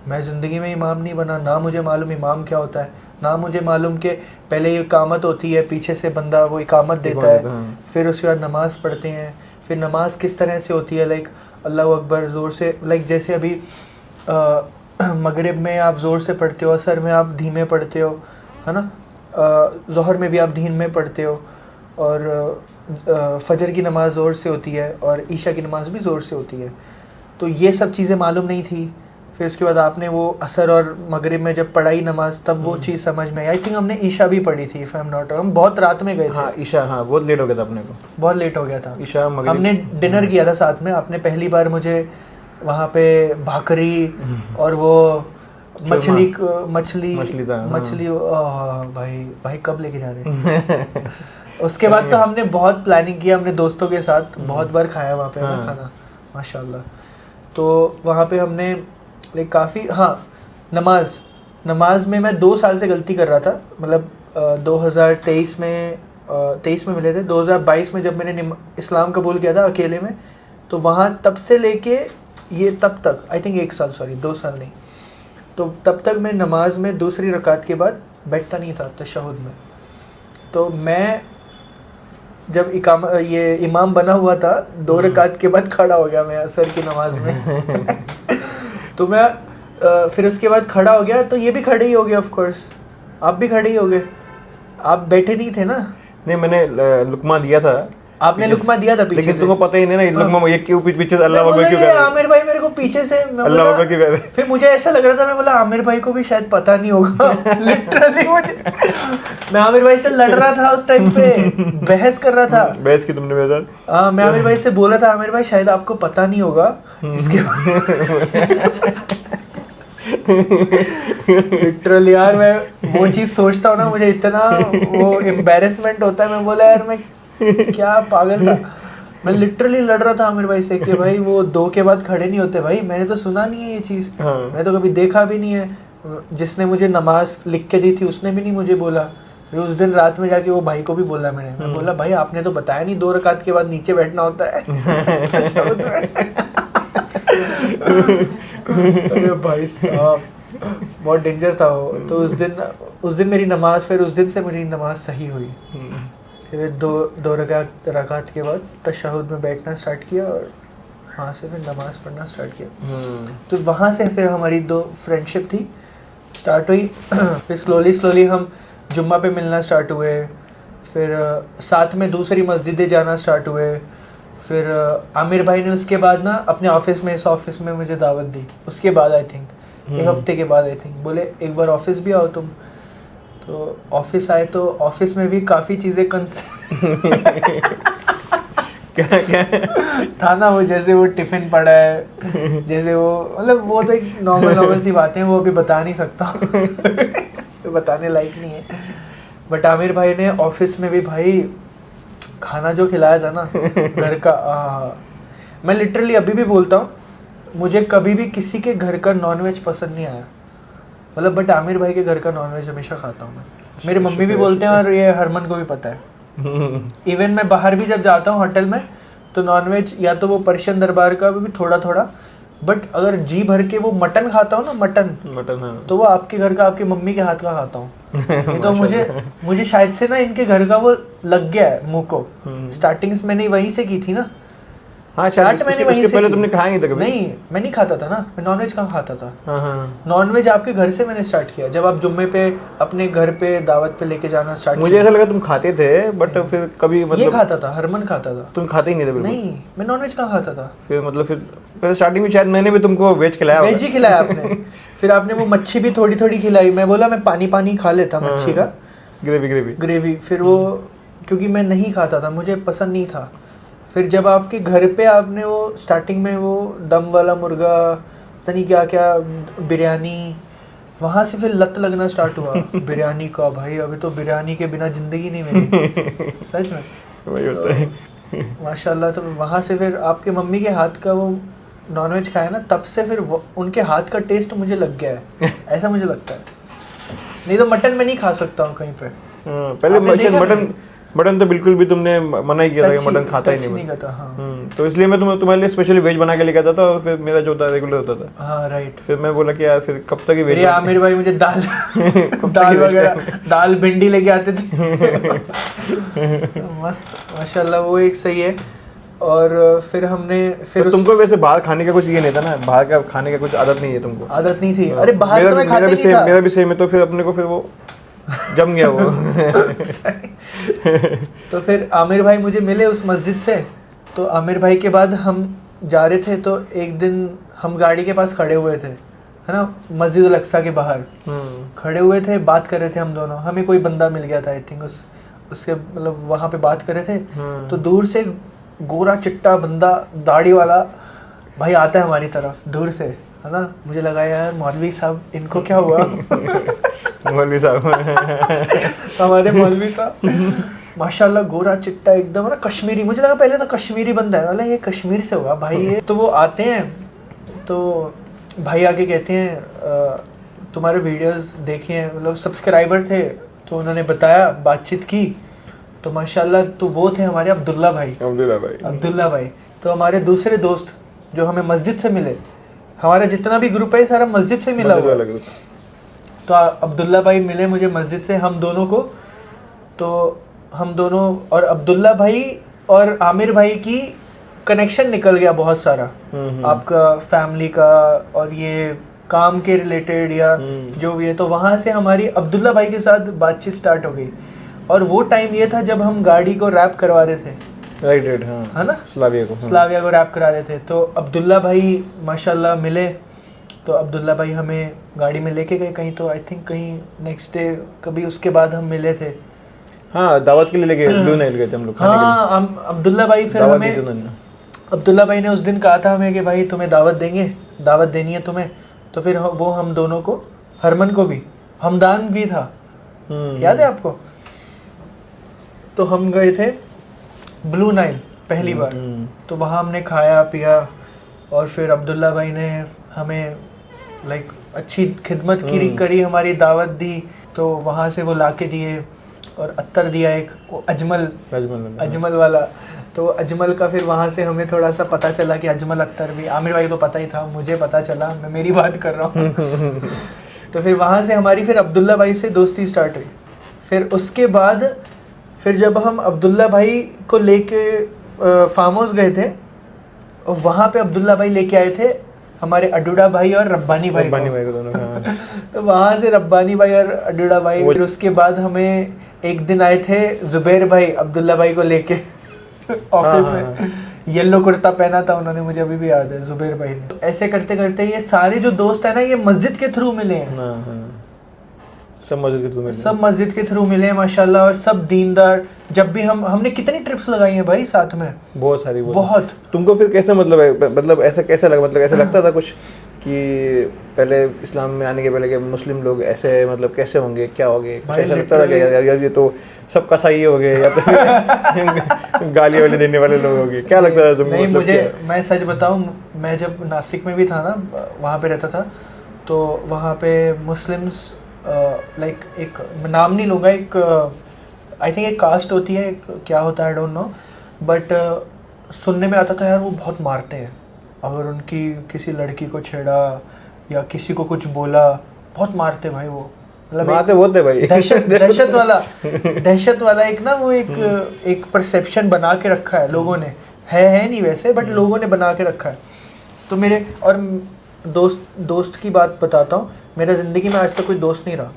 मैं ज़िंदगी में इमाम नहीं बना, ना मुझे मालूम इमाम क्या होता है, ना मुझे मालूम कि पहले इकामत होती है, पीछे से बंदा वो इकामत देता है, फिर उसके बाद नमाज़ पढ़ते हैं। फिर नमाज़ किस तरह से होती है, लाइक अल्लाह अकबर ज़ोर से, लाइक जैसे अभी मगरिब में आप ज़ोर से पढ़ते हो, असर में आप धीमे पढ़ते हो, है ना, ज़ोहर में भी आप धीमे पढ़ते हो, और फजर की नमाज़ ज़ोर से होती है और ईशा की नमाज़ भी ज़ोर से होती है। तो ये सब चीज़ें मालूम नहीं थी। फिर उसके बाद आपने वो असर और मगरिब में जब पढ़ाई नमाज, तब वो चीज़ समझ में आई। थिंक हमने ईशा भी पढ़ी थी, if I am not wrong, हम बहुत रात में गए थे। हाँ ईशा, हाँ बहुत लेट हो गया था अपने को, बहुत लेट हो गया था ईशा मगरिब। हमने डिनर किया था साथ में, आपने पहली बार मुझे वहाँ पे भाकरी और वो मछली भाई कब लेके जा रहे हैं। उसके बाद तो हमने बहुत प्लानिंग किया, हमने दोस्तों के साथ बहुत बार खाया वहाँ पे खाना, माशाल्लाह। तो वहाँ पे हमने लाइक काफ़ी, हाँ नमाज में मैं 2 साल से गलती कर रहा था, मतलब 2023 में मिले थे, 2022 में जब मैंने इस्लाम कबूल किया था अकेले में, तो वहाँ तब से लेके ये तब तक आई थिंक 1 साल, 2 साल नहीं, तो तब तक मैं नमाज में दूसरी रकात के बाद बैठता नहीं था तशहुद में। तो मैं जब ये इमाम बना हुआ था 2 रकात के बाद खड़ा हो गया मैं असर की नमाज में। तो मैं फिर उसके बाद खड़ा हो गया, तो ये भी खड़े ही हो गए, ऑफ कोर्स आप भी खड़े ही हो गए, आप बैठे नहीं थे ना। नहीं, मैंने लुकमा दिया था, आपने लुकमा दिया था पीछे, लेकिन तुमको पता ही नहीं ना लुकमा ये क्यों पीछे अल्लाह अकबर क्यों कर रहा है। आमिर भाई मेरे को पीछे से मैं अल्लाह बोला, बाबा की वजह। फिर मुझे ऐसा लग रहा था, मैं बोला आमिर भाई को भी शायद पता नहीं होगा लिटरली मुझे, मैं आमिर भाई से लड़ रहा था उस टाइम पे, बहस कर रहा था। बहस की तुमने मेरे साथ? हाँ, मैं आमिर भाई से बोला था, आमिर भाई शायद आपको पता नहीं होगा इसके लिटरली यार मैं वो चीज सोचता हूँ ना, मुझे इतना वो एम्बैरेसमेंट होता है। मैं बोला यार मैं क्या पागल था, मैं लिटरली लड़ रहा था आमिर भाई से कि भाई वो 2 के बाद खड़े नहीं होते। भाई मैंने तो सुना नहीं है ये चीज़, मैं तो कभी देखा भी नहीं है। जिसने मुझे नमाज लिख के दी थी उसने भी नहीं मुझे बोला। फिर उस दिन रात में जाके वो भाई को भी बोला मैंने, मैं बोला भाई आपने तो बताया नहीं 2 रकात के बाद नीचे बैठना होता है। अरे भाई साहब बहुत डेंजर था वो। तो उस दिन मेरी नमाज, फिर उस दिन से मेरी नमाज सही हुई। फिर 2 रकात के बाद तशहुद में बैठना स्टार्ट किया और वहाँ से फिर नमाज पढ़ना स्टार्ट किया। तो वहाँ से फिर हमारी 2 फ्रेंडशिप थी स्टार्ट हुई। फिर स्लोली हम जुम्मा पे मिलना स्टार्ट हुए, फिर साथ में दूसरी मस्जिदें जाना स्टार्ट हुए। फिर आमिर भाई ने उसके बाद ना अपने ऑफिस में, इस ऑफिस में मुझे दावत दी। उसके बाद आई थिंक 1 हफ्ते के बाद आई थिंक बोले एक बार ऑफिस भी आओ तुम। तो ऑफिस आए तो ऑफिस में भी काफ़ी चीज़ें क्या था ना, वो जैसे वो टिफ़िन पड़ा है, जैसे वो मतलब वो तो एक नॉर्मल सी बातें, वो अभी बता नहीं सकता तो बताने लायक नहीं है। बट आमिर भाई ने ऑफिस में भी भाई खाना जो खिलाया था ना घर का, मैं लिटरली अभी भी बोलता हूँ, मुझे कभी भी किसी के घर का नॉनवेज पसंद नहीं आया, मतलब बट आमिर भाई के घर का नॉनवेज हमेशा खाता हूँ मैं। मेरी मम्मी भी बोलते हैं और ये हरमन को भी पता है। इवन मैं बाहर भी जब जाता हूँ होटल में तो नॉनवेज या तो वो पर्शियन दरबार का भी थोड़ा थोड़ा, बट अगर जी भर के वो मटन खाता हूँ ना, मटन हाँ। तो वो आपके घर का, आपकी मम्मी के हाथ का खाता हूँ। ये तो मुझे शायद से ना इनके घर का वो लग गया है मुँह को। स्टार्टिंग्स मैंने वहीं से की थी ना। हाँ, स्टार्ट मैंने वहीं से पहले तुमने खाया नहीं था कभी? नहीं, मैं नहीं खाता था ना, मैं नॉनवेज कहाँ खाता था। नॉनवेज आपके घर से मैंने स्टार्ट किया, जब आप जुम्मे पे अपने घर पे दावत पे लेके जाना स्टार्ट किया। मुझे ऐसा लगा तुम खाते थे, बट फिर कभी मतलब ये खाता था, हरमन खाता था। तुम खाते ही नहीं थे बिल्कुल? नहीं, मैं नॉनवेज कहाँ खाता था। फिर मतलब फिर स्टार्टिंग में शायद मैंने भी तुमको वेज खिलाया, वेज ही खिलाया आपने। फिर आपने वो मच्छी भी थोड़ी थोड़ी खिलाई, मैं बोला मैं पानी खा लेता मच्छी का, ग्रेवी। फिर वो क्योंकि मैं नहीं खाता था, मुझे पसंद नहीं था। फिर जब आपके घर पे आपने वो स्टार्टिंग में वो दम वाला मुर्गा, पता नहीं क्या क्या, बिरयानी, वहाँ से फिर लत लगना स्टार्ट हुआ बिरयानी का। भाई अभी तो बिरयानी के बिना ज़िंदगी नहीं मेरी, सच में वही होता है माशाल्लाह। तो वहाँ से फिर आपके मम्मी के हाथ का वो नॉनवेज खाया ना, तब से फिर उनके हाथ का टेस्ट मुझे लग गया है, ऐसा मुझे लगता है। नहीं तो मटन में नहीं खा सकता हूँ कहीं पे। पहले मटन तो बिल्कुल भी तुमने मना ही किया था कि मटन खाता ही नहीं करता। हाँ। तो इसलिए मैं तुम्हारे लिए स्पेशली वेज बना के लेके आता था, और फिर मेरा जो होता रेगुलर होता था। हाँ राइट। फिर मैं बोला कि यार फिर कब तक ही वेज। आमिर भाई मुझे दाल वगैरह, दाल भिंडी लेके आते थे मस्त माशाल्लाह, वो एक सही है। और फिर हमने फिर तुमको वैसे बाहर खाने का कुछ ये नहीं था ना, बाहर का खाने का कुछ आदत नहीं है तुमको? आदत नहीं थी। अरे बाहर तो मैं खाता ही नहीं था। मेरा भी सेम है। तो फिर अपने को फिर वो जम गया वो तो फिर आमिर भाई मुझे मिले उस मस्जिद से। तो आमिर भाई के बाद हम जा रहे थे, तो एक दिन हम गाड़ी के पास खड़े हुए थे, है ना, मस्जिद अल अक्सा के बाहर खड़े हुए थे, बात कर रहे थे हम दोनों। हमें कोई बंदा मिल गया था आई थिंक, उसके मतलब वहाँ पे बात कर रहे थे। तो दूर से गोरा चिट्टा बंदा दाढ़ी वाला भाई आता है हमारी तरफ दूर से, है ना। मुझे लगा यार मौलवी साहब, इनको क्या हुआ मौलवी साहब हमारे मौलवी साहब माशाल्लाह गोरा चिट्टा एकदम, ना कश्मीरी। मुझे लगा पहले तो कश्मीरी बंदा है, वाला ये कश्मीर से होगा भाई ये। तो वो आते हैं, तो भाई आके कहते हैं तुम्हारे वीडियोस देखे हैं, मतलब सब्सक्राइबर थे, तो उन्होंने बताया, बातचीत की, तो माशाल्लाह तो वो थे हमारे अब्दुल्ला भाई। तो हमारे दूसरे दोस्त जो हमें मस्जिद से मिले, हमारा जितना भी ग्रुप है सारा मस्जिद से मिला हुआ। तो अब्दुल्ला भाई मिले मुझे मस्जिद से, हम दोनों को। तो हम दोनों और अब्दुल्ला भाई और आमिर भाई की कनेक्शन निकल गया बहुत सारा, आपका फैमिली का और ये काम के रिलेटेड या जो भी है। तो वहाँ से हमारी अब्दुल्ला भाई के साथ बातचीत स्टार्ट हो गई। और वो टाइम ये था जब हम गाड़ी को रैप करवा रहे थे, राइट हाँ, है ना, स्लाविया को, स्लाविया को रैप करा रहे थे। तो अब्दुल्ला भाई माशाल्लाह मिले, तो अब्दुल्ला भाई हमें गाड़ी में लेके गए कहीं, तो आई थिंक कहीं नेक्स्ट डे कभी उसके बाद हम मिले थे। हाँ, दावत के लिए लेके ब्लू नाइल गए थे हम लोग खाने के लिए। हाँ, अब्दुल्ला भाई फिर हमें, अब्दुल्ला भाई ने उस दिन कहा था हमें कि भाई तुम्हें दावत देंगे, दावत देनी है तुम्हें। तो फिर वो हम दोनों को, हरमन को भी, हमदान भी था, याद है आपको? तो हम गए थे ब्लू नाइल पहली बार, तो वहाँ हमने खाया पिया, और फिर अब्दुल्ला भाई ने हमें लाइक अच्छी खिदमत करी, हमारी दावत दी। तो वहाँ से वो लाके दिए, और अत्तर दिया एक, वो अजमल वाला। तो अजमल का फिर वहाँ से हमें थोड़ा सा पता चला कि अजमल अख्तर भी, आमिर भाई को पता ही था, मुझे पता चला, मैं मेरी बात कर रहा हूँ। तो फिर वहाँ से हमारी फिर अब्दुल्ला भाई से दोस्ती स्टार्ट हुई। फिर उसके बाद फिर जब हम अब्दुल्ला भाई को लेके फार्म हाउस गए थे, और वहाँ पे अब्दुल्ला भाई लेके आए थे हमारे अडूडा भाई और रब्बानी भाई को दोनों। हाँ। तो वहाँ से रब्बानी भाई और अडूडा भाई, फिर उसके बाद हमें एक दिन आए थे जुबैर भाई अब्दुल्ला भाई को लेके ऑफिस में, येलो कुर्ता पहना था उन्होंने, मुझे अभी भी याद है, जुबैर भाई ने। ऐसे करते करते ये सारे जो दोस्त है ना, ये मस्जिद के थ्रू मिले हैं। सब मस्जिद के थ्रू मिले माशाल्लाह, और सब दीनदार। जब भी हमने कितनी ट्रिप्स लगाई हैं भाई साथ में, बहुत सारी, बहुत। तुमको फिर कैसे मतलब ऐसा कैसे लगा, मतलब ऐसा लगता था कुछ कि पहले इस्लाम में आने के पहले के मुस्लिम लोग ऐसे मतलब कैसे होंगे, क्या होंगे, ऐसा लगता था कि यार ये तो सबका सही हो गए, या तो गाली वाली देने वाले लोग हो गए, क्या लगता था तुमको? नहीं, मुझे, मैं सच बताऊं, मैं जब नासिक में भी था ना, वहाँ पे रहता था, तो वहाँ पे मुस्लिम्स लाइक एक नाम नहीं लूँगा, एक आई थिंक एक कास्ट होती है, एक क्या होता है आई डोंट नो, बट सुनने में आता था यार वो बहुत मारते हैं, अगर उनकी किसी लड़की को छेड़ा या किसी को कुछ बोला, बहुत मारते भाई वो, मतलब मारते होते भाई, दहशत वाला एक ना, वो एक परसेप्शन बना के रखा है लोगों ने, है नहीं वैसे, बट लोगों ने बना के रखा है। तो मेरे और दोस्त की बात बताता हूँ, मेरा जिंदगी में आज तक कोई दोस्त नहीं रहा,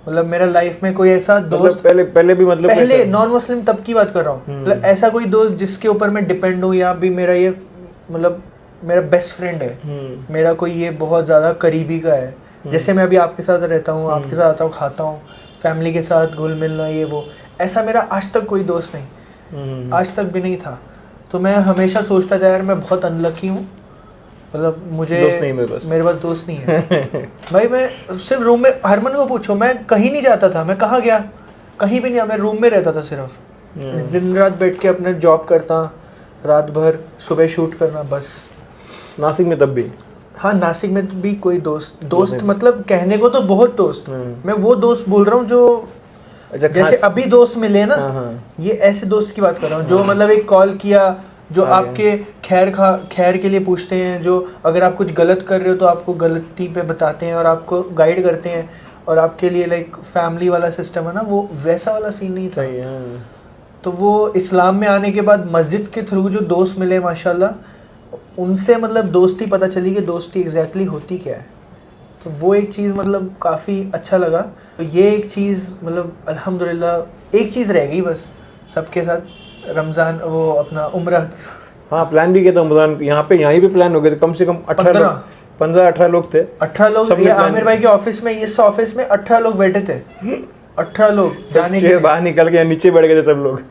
मतलब मेरा लाइफ में कोई ऐसा दोस्त, पहले भी मतलब पहले नॉन मुस्लिम तब की बात कर रहा हूँ, मतलब ऐसा कोई दोस्त जिसके ऊपर मैं डिपेंड हूँ, या भी मेरा ये मतलब मेरा बेस्ट फ्रेंड है, मेरा कोई ये बहुत ज़्यादा करीबी का है। जैसे मैं अभी आपके साथ रहता हूँ, आपके साथ आता हूँ, खाता हूँ, फैमिली के साथ घुल मिलना, ये वो, ऐसा मेरा आज तक कोई दोस्त नहीं, आज तक भी नहीं था। तो मैं हमेशा सोचता था यार मैं बहुत अनलकी हूँ, मतलब मुझे मेरे पास दोस्त नहीं है। भाई मैं सिर्फ रूम में, हरमन को पूछो, मैं कहीं नहीं जाता था, मैं कहाँ गया, कहीं भी नहीं, मैं रूम में रहता था सिर्फ, दिन रात बैठ के अपने जॉब करता, रात भर, सुबह शूट करना, बस। नासिक में तब भी? हाँ, नासिक में भी कोई दोस्त मतलब कहने को तो बहुत दोस्त, मैं वो दोस्त बोल रहा हूँ जो जैसे अभी दोस्त मिले ना, ये ऐसे दोस्त की बात कर रहा हूँ जो मतलब एक कॉल किया, जो आपके खैर के लिए पूछते हैं, जो अगर आप कुछ गलत कर रहे हो तो आपको गलती पे बताते हैं और आपको गाइड करते हैं, और आपके लिए लाइक फैमिली वाला सिस्टम है ना, वो वैसा वाला सीन नहीं था। तो वो इस्लाम में आने के बाद मस्जिद के थ्रू जो दोस्त मिले माशाल्लाह, उनसे मतलब दोस्ती पता चली कि दोस्ती एग्जैक्टली होती क्या है। तो वो एक चीज़ मतलब काफ़ी अच्छा लगा। तो ये एक चीज़ मतलब अल्हम्दुलिल्लाह एक चीज़ रह गई बस सबके साथ, रमज़ान वो अपना उम्रा। हाँ, प्लान भी किया था रमज़ान, यहाँ भी प्लान हो गए थे, कम से कम 15-18 लोग थे। 18 लोग, ये आमिर भाई के ऑफिस में, इस ऑफिस में 18 लोग बैठे थे, 18 लोग जाने के बाहर निकल के नीचे बैठ गए थे सब लोग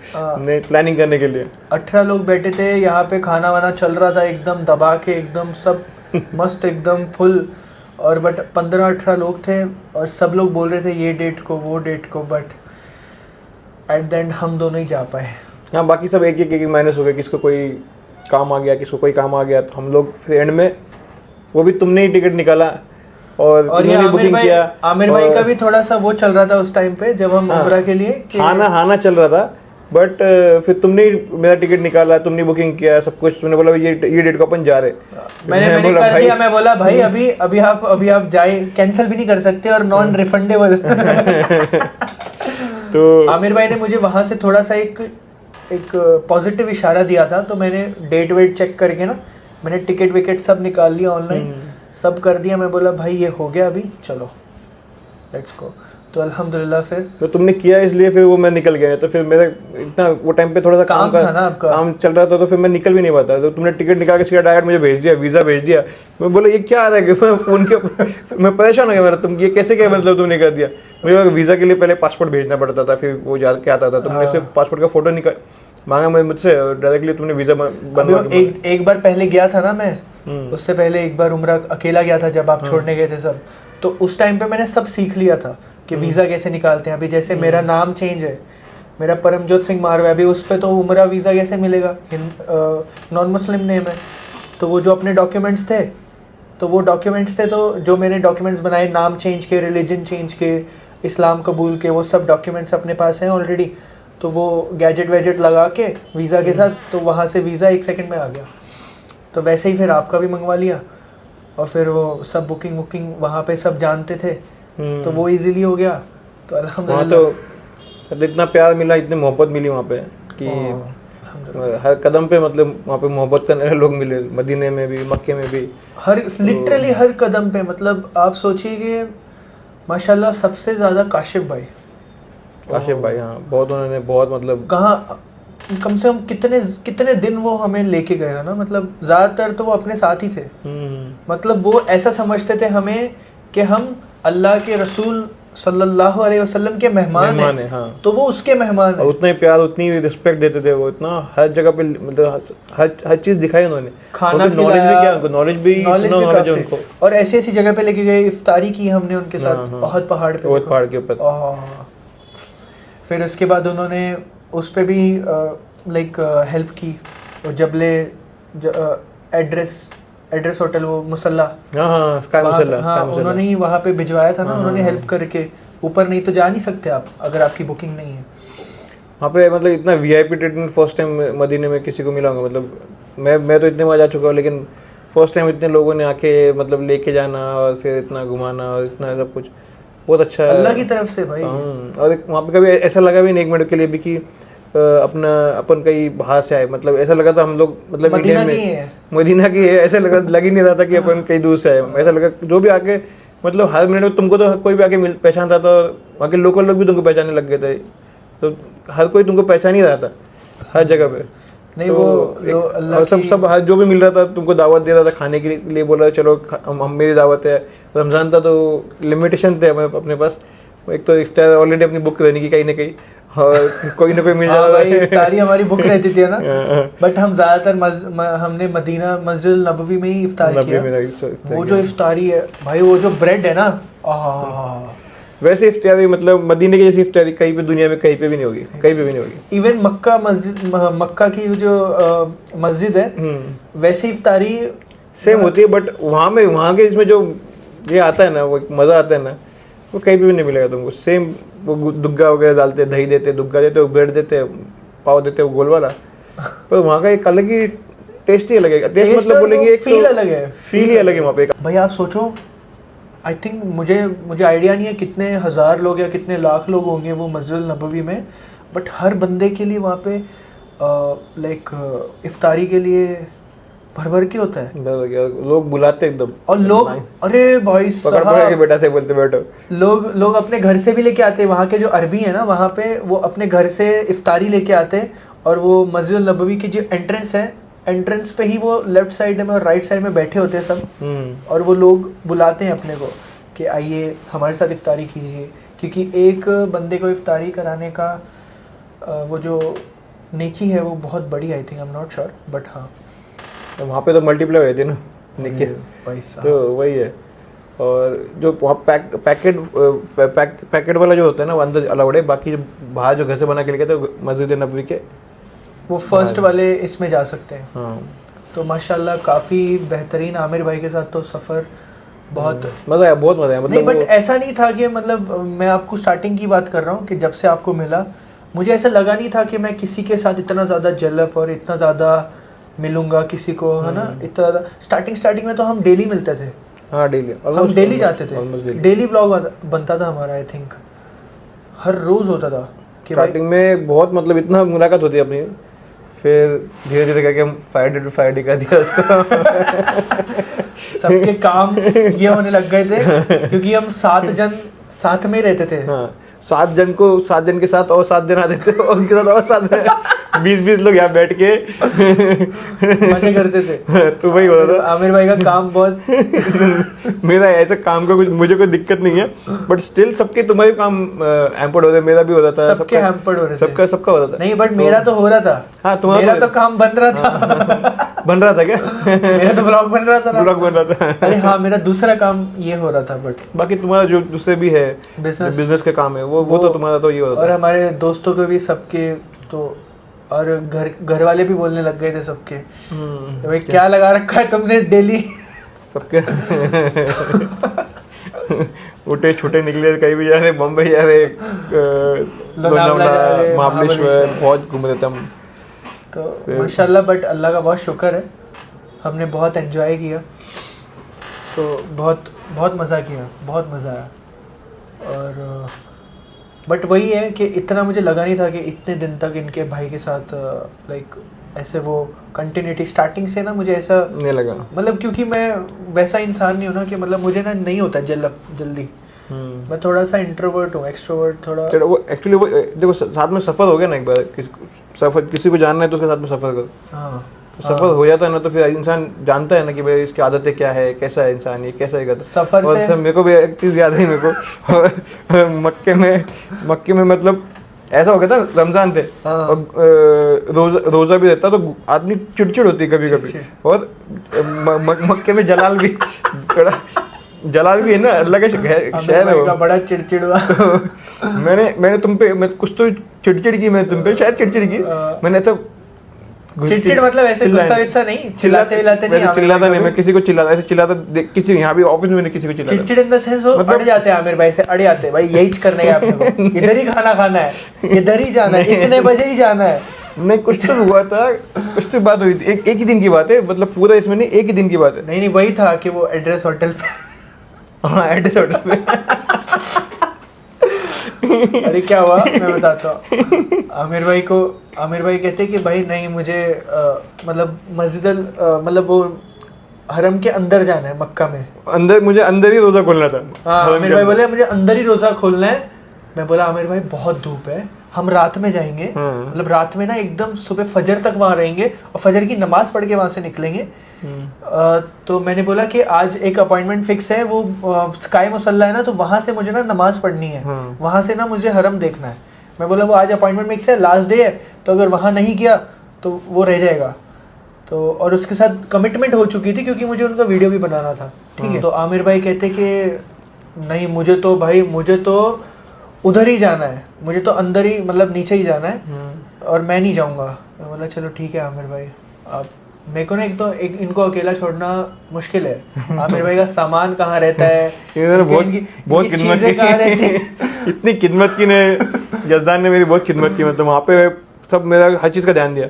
प्लानिंग करने के लिए। 18 लोग बैठे थे, यहाँ पे खाना वाना चल रहा था एकदम दबा के, एकदम सब मस्त एकदम फुल, और बट 15-18 लोग थे और सब लोग बोल रहे थे ये डेट को वो डेट को, बट एट द एंड हम दोनों ही जा पाए। हाँ, बाकी सब एक माइनस हो गया, किसको कोई काम आ गया, किसको कोई काम आ गया, तो हम लोग फिर एंड में वो भी तुमने ही टिकट निकाला और ये बुकिंग किया। आमिर भाई का भी थोड़ा सा वो चल रहा था उस टाइम पे जब हम उम्रा के लिए हाना चल रहा था, बट फिर तुमने ही मेरा टिकट निकाला, तुमने बुकिंग किया, सब कुछ तुमने बोला ये डेट को अपन जा रहे। मैंने कर दिया, मैं बोला भाई अभी आप जाए, कैंसिल भी नहीं कर सकते और नॉन रिफंडेबल। तो आमिर भाई ने मुझे वहां से थोड़ा सा एक पॉजिटिव इशारा दिया था, तो मैंने डेट वेट चेक करके ना मैंने टिकट विकेट सब निकाल लिया ऑनलाइन, सब कर दिया। मैं बोला भाई ये हो गया, अभी चलो लेट्स गो। तो अल्हम्दुलिल्लाह फिर तो तुमने किया इसलिए फिर वो मैं निकल गया, तो फिर मेरा इतना वो टाइम पे थोड़ा सा काम था ना आपका, काम चल रहा था, तो फिर मैं निकल भी नहीं पाता। तो तुमने टिकट निकाल के सीधा डायरेक्ट मुझे भेज दिया, वीज़ा भेज दिया। मैं बोला ये क्या आ रहा है, मैं फ़ोन के मैं परेशान हो गया, मेरा तुम ये कैसे क्या मतलब तुमने कर दिया। मुझे वीज़ा के लिए पहले पासपोर्ट भेजना पड़ता था, फिर वो जा के आता था। तुमने सिर्फ पासपोर्ट का फोटो निकाल मांगा मुझसे, डायरेक्टली तुमने वीज़ा बनवा। एक बार पहले गया था ना मैं, उससे पहले एक बार उम्रा अकेला गया था जब आप छोड़ने गए थे सब, तो उस टाइम पे मैंने सब सीख लिया था कि वीज़ा कैसे निकालते हैं। अभी जैसे मेरा नाम चेंज है, मेरा परमजोत सिंह मारवा है, अभी उस पर तो उम्रा वीज़ा कैसे मिलेगा, नॉन मुस्लिम नेम है। तो वो जो अपने डॉक्यूमेंट्स थे, तो जो मैंने डॉक्यूमेंट्स बनाए, नाम चेंज के, रिलीजन चेंज के, इस्लाम कबूल के, वो सब डॉक्यूमेंट्स अपने पास हैं ऑलरेडी। तो वो गैजेट वैजेट लगा के वीज़ा के साथ, तो वहाँ से वीज़ा 1 सेकंड में आ गया। तो वैसे ही फिर आपका भी मंगवा लिया, और फिर वो सब बुकिंग वहाँ पे सब जानते थे, तो वो इजीली हो गया। तो अल्हम्दुलिल्लाह तो इतना प्यार मिला, इतनी मोहब्बत मिली वहाँ पे कि हर कदम पे मतलब वहाँ पे मोहब्बत करने वाले लोग मिले, मदीने में भी, मक्के में भी, लिटरली हर कदम पे। मतलब आप सोचिए कि माशाल्लाह सबसे ज़्यादा काशिफ भाई, हाँ, बहुत उन्होंने बहुत मतलब कहाँ कम से कम कितने दिन वो हमें लेके गए ना। मतलब ज़्यादातर तो वो अपने साथ ही थे। मतलब वो ऐसा समझते थे हमें कि हम अल्लाह के रसूल सल्लल्लाहु अलैहि वसल्लम के मेहमान हैं। हाँ। तो वो उसके मेहमान हैं। उतना ही प्यार, उतनी रिस्पेक्ट देते थे वो, इतना हर जगह पे मतलब हर चीज़ दिखाई उन्होंने। खाना नॉलेज भी क्या उनको, नॉलेज भी उनको, और ऐसी ऐसी जगह पे लेके गए, इफ्तारी की हमने उनके साथ बहुत पहाड़ के ऊपर। फिर उसके बाद उन्होंने उस पे भी लाइक हेल्प की, और जबले एड्रेस होटल, वो मुसल्ला, स्काई मुसल्ला, हाँ, उन्होंने ही वहाँ पे भिजवाया था ना। उन्होंने हेल्प करके, ऊपर नहीं तो जा नहीं सकते आप अगर आपकी बुकिंग नहीं है वहाँ पे। मतलब इतना वीआईपी ट्रीटमेंट फर्स्ट टाइम मदीने में किसी को मिला होगा। मतलब मैं तो इतने बार जा चुका हूँ, लेकिन फर्स्ट टाइम इतने लोगों ने आके मतलब लेके जाना, और फिर इतना घुमाना, और इतना सब कुछ बहुत अच्छा है अल्लाह की तरफ से भाई। और वहाँ पे कभी ऐसा लगा भी नहीं एक मिनट के लिए भी कि अपन कहीं बाहर से आए। मतलब ऐसा लगा था हम लोग मतलब मदीना की है, ऐसा लग ही नहीं रहा था कि अपन कहीं दूर से आए। ऐसा लगा जो भी आके मतलब हर मिनट में तुमको तो कोई भी आके पहचानता था, वहाँ के लोकल लोग भी तुमको पहचानने लग गए थे। तो हर कोई तुमको पहचान ही रहा था हर जगह पे। नहीं तो वो सब जो भी मिल रहा था तुमको दावत दे रहा था खाने के लिए, बोला चलो हम मेरी दावत है। रमज़ान था तो लिमिटेशन थे अपने पास। एक तो इफ्तार ऑलरेडी अपनी बुक रहने की कहीं ना कहीं, और कोई ना कोई मिल जा रहा है। इफ्तारी हमारी बुक रहती थी ना, बट हम ज़्यादातर हमने मदीना मस्जिद नबवी में ही इफ्तारी किया। वो जो इफ्तारी है भाई, वो जो ब्रेड है ना, वैसे इफ्तारी मतलब मदीने की जैसी इफ्तारी कहीं पे दुनिया में कहीं पे भी नहीं होगी, कहीं पे भी नहीं होगी। इवन मक्का की जो मस्जिद है, वैसी इफ्तारी सेम होती है, बट वहाँ के इसमें जो ये आता है ना, वो मज़ा आता है ना, वो कहीं पे भी नहीं मिलेगा तुमको। सेम वो दुग्गा वगैरह डालते, दही देते, दुग्गा देते, वो ब्रेड देते, पाव देते, वो गोल वाला। पर वहाँ का एक अलग ही टेस्ट ही अलग है। टेस्ट मतलब बोलेंगे एक फील अलग है, फील ही अलग है वहाँ पे। भाई आप सोचो, आई थिंक मुझे आइडिया नहीं है कितने हज़ार लोग या कितने लाख लोग होंगे वो मस्जिद नबवी में, बट हर बंदे के लिए वहाँ पे लाइक इफ्तारी के लिए भर के होता है। लोग बुलाते एकदम, और लोग अरे भाई पकड़ के बैठा थे, बोलते बैठो। लोग अपने घर से भी लेके आते हैं। वहाँ के जो अरबी है ना, वहाँ पे वो अपने घर से इफ्तारी लेके आते हैं, और वो मस्जिद नबवी की जो एंट्रेंस है, एंट्रेंस पे ही वो लेफ्ट साइड में और राइट साइड में बैठे होते हैं सब, और वो लोग बुलाते हैं अपने को कि आइए हमारे साथ इफ्तारी कीजिए। क्योंकि एक बंदे को इफ्तारी कराने का वो जो नेकी है वो बहुत बड़ी, I think, I am not sure, but हाँ वहाँ पे तो मल्टीप्लाई हुए थे ना नेकी, तो वही है। और जो वहाँ पैकेट वाला जो होता है ना, वो अंदर अलाउड है। बाकी जो बाहर जो घर से बना के लेके थे मस्जिद नबवी के, वो फर्स्ट वाले इसमें जा सकते हैं। हाँ, तो माशाल्लाह काफ़ी बेहतरीन। आमिर भाई के साथ तो सफ़र बहुत मज़ा आया, बहुत मज़ा आया। मतलब बट ऐसा नहीं था कि मतलब मैं आपको स्टार्टिंग की बात कर रहा हूँ कि जब से आपको मिला, मुझे ऐसा लगा नहीं था कि मैं किसी के साथ इतना ज़्यादा जेलअप और इतना ज़्यादा मिलूंगा किसी को, है ना। इतना ज़्यादा स्टार्टिंग में तो हम डेली मिलते थे। हाँ, डेली हम डेली जाते थे, डेली व्लॉग बनता था हमारा। आई थिंक हर रोज़ होता था। स्टार्टिंग में बहुत मतलब इतना मुलाकात होती है अपनी, फिर धीरे धीरे करके हम फ्राइडे कर दिया उसको। सबके काम ये होने लग गए थे, क्योंकि हम 7 जन साथ में रहते थे। हाँ 7 जन के साथ और 7 जन आते थे और उनके साथ और 7 20 लोग यहाँ बैठ के मजे करते थे। तो वही होता था। आमिर भाई का काम बहुत मेरा ऐसा काम का कुछ मुझे कोई दिक्कत नहीं है, बट स्टिल सबके तुम्हारे काम हैम्पर्ड होते, मेरा भी होता था, सबके हैम्पर्ड हो रहे थे, सबका होता था। नहीं बट मेरा तो हो रहा था। हाँ तुम्हारा मेरा तो काम बन रहा था। बन रहा था क्या? मेरा तो ब्लॉग बन रहा था। ब्लॉग बन रहा था। अरे हाँ मेरा दूसरा काम ये हो रहा था, बट बाकी तुम्हारा जो दूसरे भी है बिजनेस का काम है वो तो तुम्हारा तो ये होता और था। हमारे दोस्तों के भी सबके तो, और घर वाले भी बोलने लग गए थे सबके, भाई क्या लगा रखा है तुमने डेली। सबके उठे छुटे निकले, कहीं भी जा रहे, बम्बई जा रहे, लोनावला, महाबलेश्वर, बहुत घूम रहे थे हम। तो माशाल्लाह, बट अल्लाह का बहुत शुक्र है, हमने बहुत एंजॉय किया, तो बहुत बहुत मज़ा किया, बहुत मज़ा आया। और बट वही है कि इतना मुझे लगा नहीं था कि इतने दिन तक इनके भाई के साथ लाइक ऐसे वो कंटिन्यूटी स्टार्टिंग से ना मुझे ऐसा नहीं लगा, मतलब क्योंकि मैं वैसा इंसान नहीं हूँ ना कि मतलब मुझे ना नहीं होता जल्दी। मैं थोड़ा सा इंट्रोवर्ट हूँ, एक्सट्रोवर्ट थोड़ा। चलो वो एक्चुअली वो देखो साथ में सफर हो गया ना एक बार, किसी को जानना है तो उसके साथ में सफर करो। हाँ तो सफर हो जाता है ना, तो फिर इंसान जानता है ना कि भाई इसकी आदतें क्या है, कैसा है इंसान, ये कैसा है। सफर और से मेरे को भी एक चीज़ याद है मेरे को मक्के में मतलब ऐसा हो गया था, रमजान थे और रोजा भी रहता, तो आदमी चिड़चिड़ होती कभी कभी। और मक्के में जलाल भी है ना, अल्लाह का शहर है वो, बड़ा चिड़चिड़ हुआ। मैंने तुम पे कुछ तो चिड़चिड़ की, मैंने तुम पे शायद चिड़चिड़ की। मैंने तो चिड़चिड़ मतलब ऐसे गुस्सा नहीं, चिल्लाते नहीं, चिल्लाता नहीं, मैं किसी को चिल्लाता, ऐसे चिल्लाता किसी यहाँ भी ऑफिस में किसी को चिल्लाता। चिड़चिड़ इन द सेंस वो अड़ जाते हैं, आमिर भाई से अड़ जाते हैं, भाई यही करने का आपने को, इधर ही खाना है, इधर ही जाना है, इतने बजे ही जाना है। नहीं कुछ तो हुआ था, कुछ तो बात हुई थी, एक ही दिन की बात है, मतलब पूरा इसमें नहीं, एक ही दिन की बात है। नहीं वही था कि वो एड्रेस होटल पे। हाँ एड्रेस होटल पे। अरे क्या हुआ मैं बताता हूँ। आमिर भाई कहते कि भाई नहीं मुझे मतलब मतलब वो हरम के अंदर जाना है, मक्का में मुझे अंदर ही रोजा खोलना था। हाँ आमिर भाई बोले मुझे अंदर ही रोजा खोलना है। मैं बोला आमिर भाई बहुत धूप है, हम रात में जाएंगे, मतलब रात में ना एकदम सुबह फजर तक वहाँ रहेंगे और फजर की नमाज पढ़ के वहाँ से निकलेंगे। तो मैंने बोला कि आज एक अपॉइंटमेंट फिक्स है, वो स्काई मुसल्ला है ना, तो वहाँ से मुझे ना नमाज पढ़नी है, वहाँ से ना मुझे हरम देखना है। मैं बोला वो आज अपॉइंटमेंट फिक्स है, लास्ट डे है, तो अगर वहाँ नहीं गया तो वो रह जाएगा। तो और उसके साथ कमिटमेंट हो चुकी थी क्योंकि मुझे उनका वीडियो भी बनाना था, ठीक है। तो आमिर भाई कहते कि नहीं मुझे तो उधर ही जाना है, मुझे तो अंदर ही मतलब नीचे ही जाना है और मैं नहीं जाऊँगा। मैं बोला चलो ठीक है आमिर भाई, आप मेरे को ना एक इनको अकेला छोड़ना मुश्किल है। आमिर भाई का सामान कहाँ रहता है, बहुत खिदमत की, इतनी खिदमत की ने जजदान ने मेरी बहुत खिदमत की, मतलब वहाँ पे सब मेरा हर चीज़ का ध्यान दिया।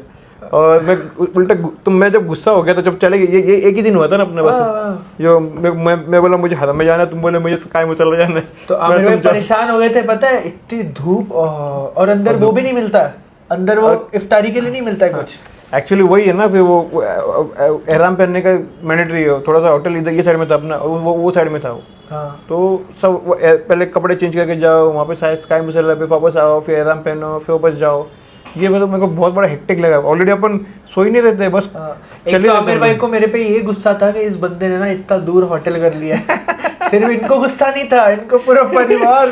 और मैं उल्टा मैं जब गुस्सा हो गया था, जब चले गए, ये एक ही दिन हुआ था ना अपने पास, जो मैं बोला मुझे हरम में जाना है, तुम बोले मुझे स्काई मुसल्ला जाना है। तो आमिर भाई परेशान हो गए थे, पता है इतनी धूप और अंदर वो भी नहीं मिलता, अंदर वो इफ्तारी के लिए नहीं मिलता है कुछ। एक्चुअली वही है ना, फिर वो एहराम पहनने का मैंडेटरी है, थोड़ा सा होटल इधर ये साइड में था अपना, वो साइड में था वो। हाँ। तो सब पहले कपड़े चेंज करके जाओ, वहाँ पे स्काई मुसल्ला पे वापस आओ, फिर एहराम पहनो, फिर वापस जाओ। ये मतलब मेरे को बहुत बड़ा हेक्टिक लगा। ऑलरेडी अपन सो ही नहीं रहते, बस चलिए। आमिर भाई को मेरे पे ये गुस्सा था कि इस बंदे ने ना इतना दूर होटल कर लिया। सिर्फ इनको गुस्सा नहीं था, इनको पूरा परिवार,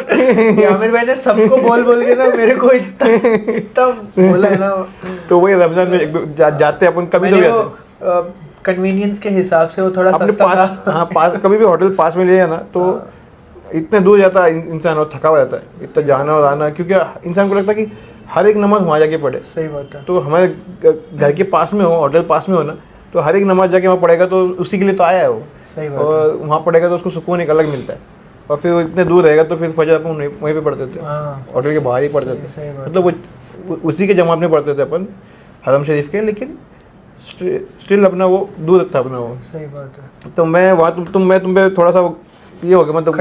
आमिर भाई ने सबको बोल के ना मेरे को इतना बोला है ना। तो वही रमजान में जाते अपन कभी तो जाते, कन्वीनियंस के हिसाब से वो थोड़ा सस्ता था। हाँ पास, कभी भी होटल पास में ले जाना तो इतने दूर जाता इंसान और थका हुआ जाता है, इतना जाना और आना, क्योंकि इंसान को लगता है कि हर एक नमाज वहाँ जाके पढ़े। सही बात है। तो हमारे घर के पास में हो, होटल पास में हो ना, तो हर एक नमाज जाके वहाँ पढ़ेगा, तो उसी के लिए तो आया है वो। सही बात। और वहाँ पढ़ेगा तो उसको सुकून एक अलग मिलता है। और फिर इतने दूर रहेगा तो फिर फजर अपन वहीं पे पढ़ते थे, होटल के बाहर ही पढ़ते थे, मतलब वो उसी के जमात में पढ़ते थे अपन, हरम शरीफ के, लेकिन स्टिल अपना वो दूर था अपना वो। सही बात है। तो मैं वहाँ तुम पे थोड़ा सा ये हो गया, मतलब